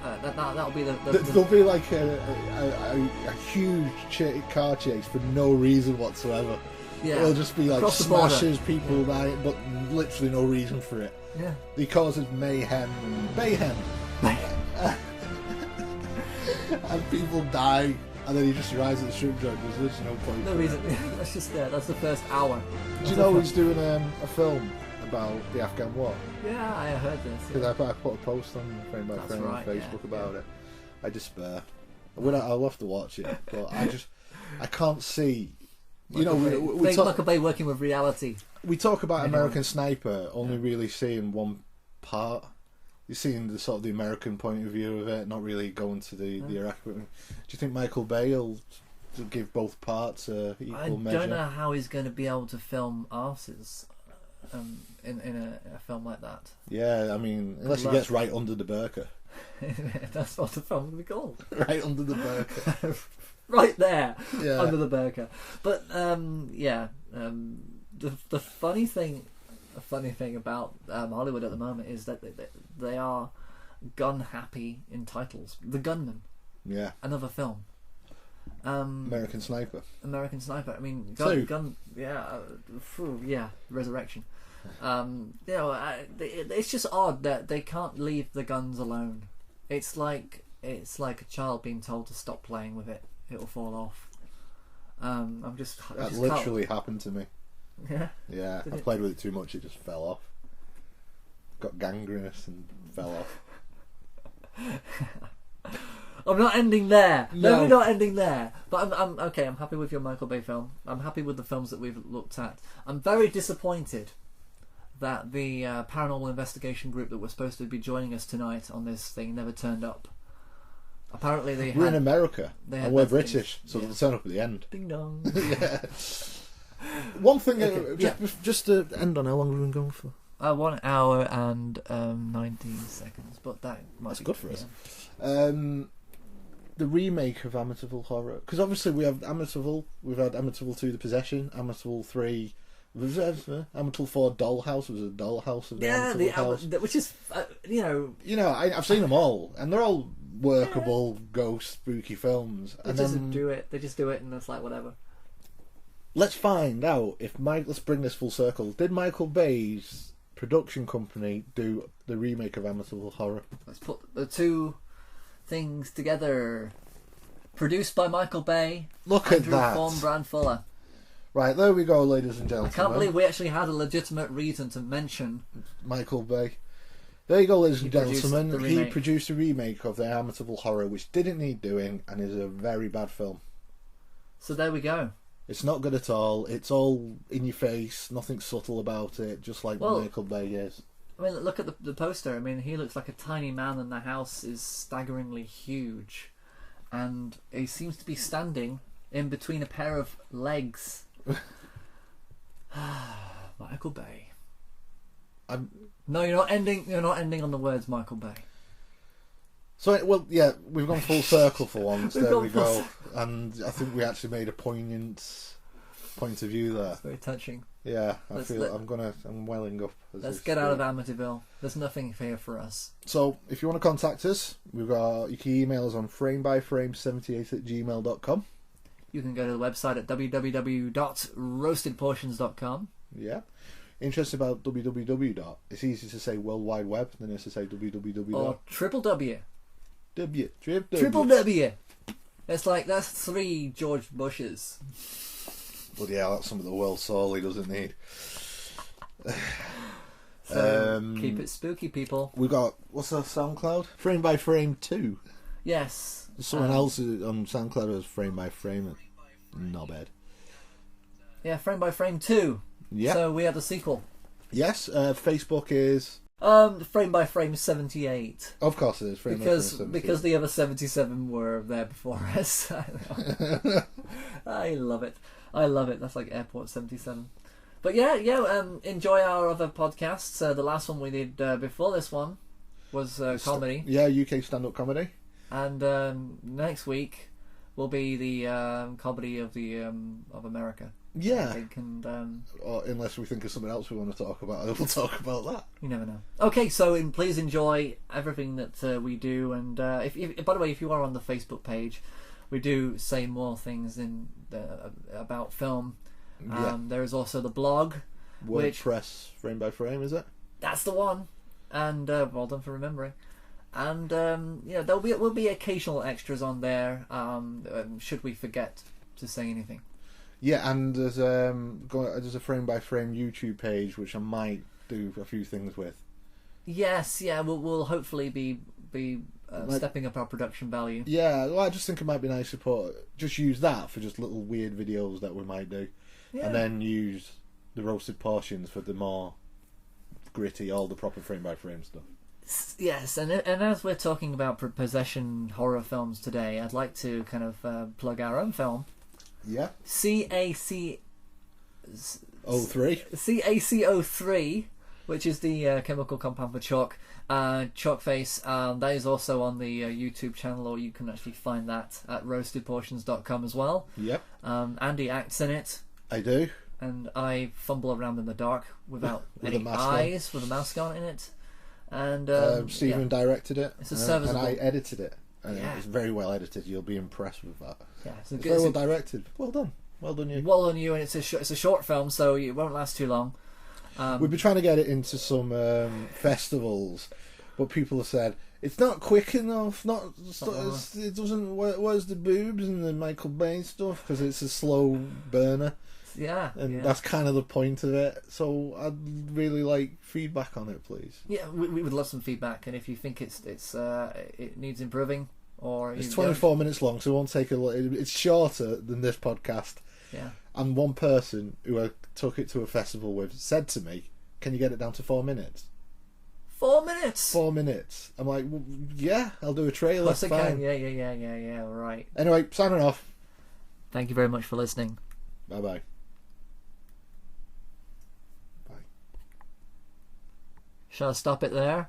that'll be the there'll be like a huge car chase for no reason whatsoever. Yeah, it'll just be like across smashes people by, but literally no reason for it. Yeah, he causes mayhem. And people die, and then he just arrives at the strip joint. There's no point. No reason. That's just there. That's the first hour. Do you know he's doing a film about the Afghan war? Yeah, I heard this. Because I put a post on Frame by Frame on Facebook about it. I despair. I'll have to watch it, but I can't see. You know, we talk Michael Bay working with reality. We talk about American Sniper only really seeing one part. You're seeing the sort of the American point of view of it, not really going to the Iraq. Do you think Michael Bay will give both parts equal measure? I don't know how he's going to be able to film arses in a film like that. Yeah, I mean, unless he gets right under the burqa. That's what the film will be called. Right under the burqa. Right there, under the burqa. But the funny thing about Hollywood at the moment is that they are gun happy in titles. The Gunman. Yeah. Another film. American Sniper. I mean, Resurrection. It's just odd that they can't leave the guns alone. It's like a child being told to stop playing with it. It'll fall off. That literally happened to me. Yeah. Yeah, I played with it too much. It just fell off. Got gangrenous and fell off. I'm not ending there. No, we're not ending there. But I'm okay. I'm happy with your Michael Bay film. I'm happy with the films that we've looked at. I'm very disappointed that the paranormal investigation group that was supposed to be joining us tonight on this thing never turned up. Apparently we're in America and we're British, so they'll turn up at the end. Ding dong. Yeah. One thing, just to end on, how long have we been going for? 1 hour and 19 seconds, but that's good for us. The remake of Amityville Horror, because obviously we have Amityville, we've had Amityville 2: The Possession, Amityville 3, Amityville 4 Dollhouse was a Dollhouse of the Amityville house, which is I've seen them all, and they're all workable ghost spooky films. They just do it, and it's like whatever. Let's find out if let's bring this full circle. Did Michael Bay's production company do the remake of Amityville Horror? Let's put the two things together. Produced by Michael Bay. Look Andrew at that. Von Brand Fuller. Right, there we go, ladies and gentlemen. I can't believe we actually had a legitimate reason to mention Michael Bay. There you go, ladies and gentlemen. He remake. produced a remake of the Amityville Horror, which didn't need doing and is a very bad film. So there we go. It's not good at all. It's all in your face, nothing subtle about it, just like Michael Bay is. I mean, look at the poster. I mean, he looks like a tiny man and the house is staggeringly huge. And he seems to be standing in between a pair of legs. Michael Bay. No, you're not ending on the words Michael Bay. So, well, yeah, we've gone full circle for once. There we go. And I think we actually made a poignant point of view there. It's very touching. Yeah, I'm welling up. Let's get out of Amityville. There's nothing here for us. So, if you want to contact us, you can email us on framebyframe78@gmail.com. You can go to the website at www.roastedportions.com. Yeah. Interested about www. It's easy to say World Wide Web than it is to say www. Or triple W. Triple W. It's like, that's 3 George Bushes. But yeah, that's some of the world soul he doesn't need. So keep it spooky, people. We got, what's the SoundCloud? Frame by Frame 2. Yes. There's someone else on SoundCloud as Frame by Frame. Not bad. Yeah, Frame by Frame 2. Yeah. So we had a sequel. Yes. Facebook is Frame by Frame 78. Of course it is. Frame by Frame 78. Because the other 77 were there before us. I love it. That's like Airport 77. But yeah. Enjoy our other podcasts. The last one we did before this one was comedy. Yeah, UK stand-up comedy. And next week will be the comedy of America. Yeah. I think, or unless we think of something else we want to talk about, we'll talk about that. You never know. Okay, so please enjoy everything that we do. And if by the way, if you are on the Facebook page, we do say more things about film. Yeah. There is also the blog. WordPress, Frame by Frame, is it? That's the one. And well done for remembering. And there will be occasional extras on there. Should we forget to say anything? Yeah, and there's a Frame by Frame YouTube page which I might do a few things with. Yes, yeah, we'll hopefully be stepping up our production value. Yeah, well, I just think it might be nice to just use that for just little weird videos that we might do, and then use the roasted portions for the more gritty, all the proper frame by frame stuff. Yes, and as we're talking about possession horror films today, I'd like to kind of plug our own film. Yeah. CAC03. CAC03, which is the chemical compound for chalk. Chalkface. That is also on the YouTube channel, or you can actually find that at roastedportions.com as well. Yep. Andy acts in it. I do. And I fumble around in the dark without any eyes, with a mask on in it. And Stephen directed it. It's a serviceable. And I edited it. And it's very well edited. You'll be impressed with that. Yeah, it's very well directed. Well done you. Well done you. And it's a short film, so it won't last too long. We've been trying to get it into some festivals, but people have said it's not quick enough. It doesn't. Where's the boobs and the Michael Bay stuff? Because it's a slow burner. Yeah, and that's kind of the point of it. So I'd really like feedback on it, please. Yeah, we would love some feedback, and if you think it needs improving, or it's 24 minutes long, so it won't take it's shorter than this podcast. Yeah. And one person who I took it to a festival with said to me, "Can you get it down to 4 minutes?" 4 minutes. 4 minutes. I'm like, well, yeah, I'll do a trailer. Yes, I can. Yeah. Right. Anyway, signing off. Thank you very much for listening. Bye bye. Shall I stop it there?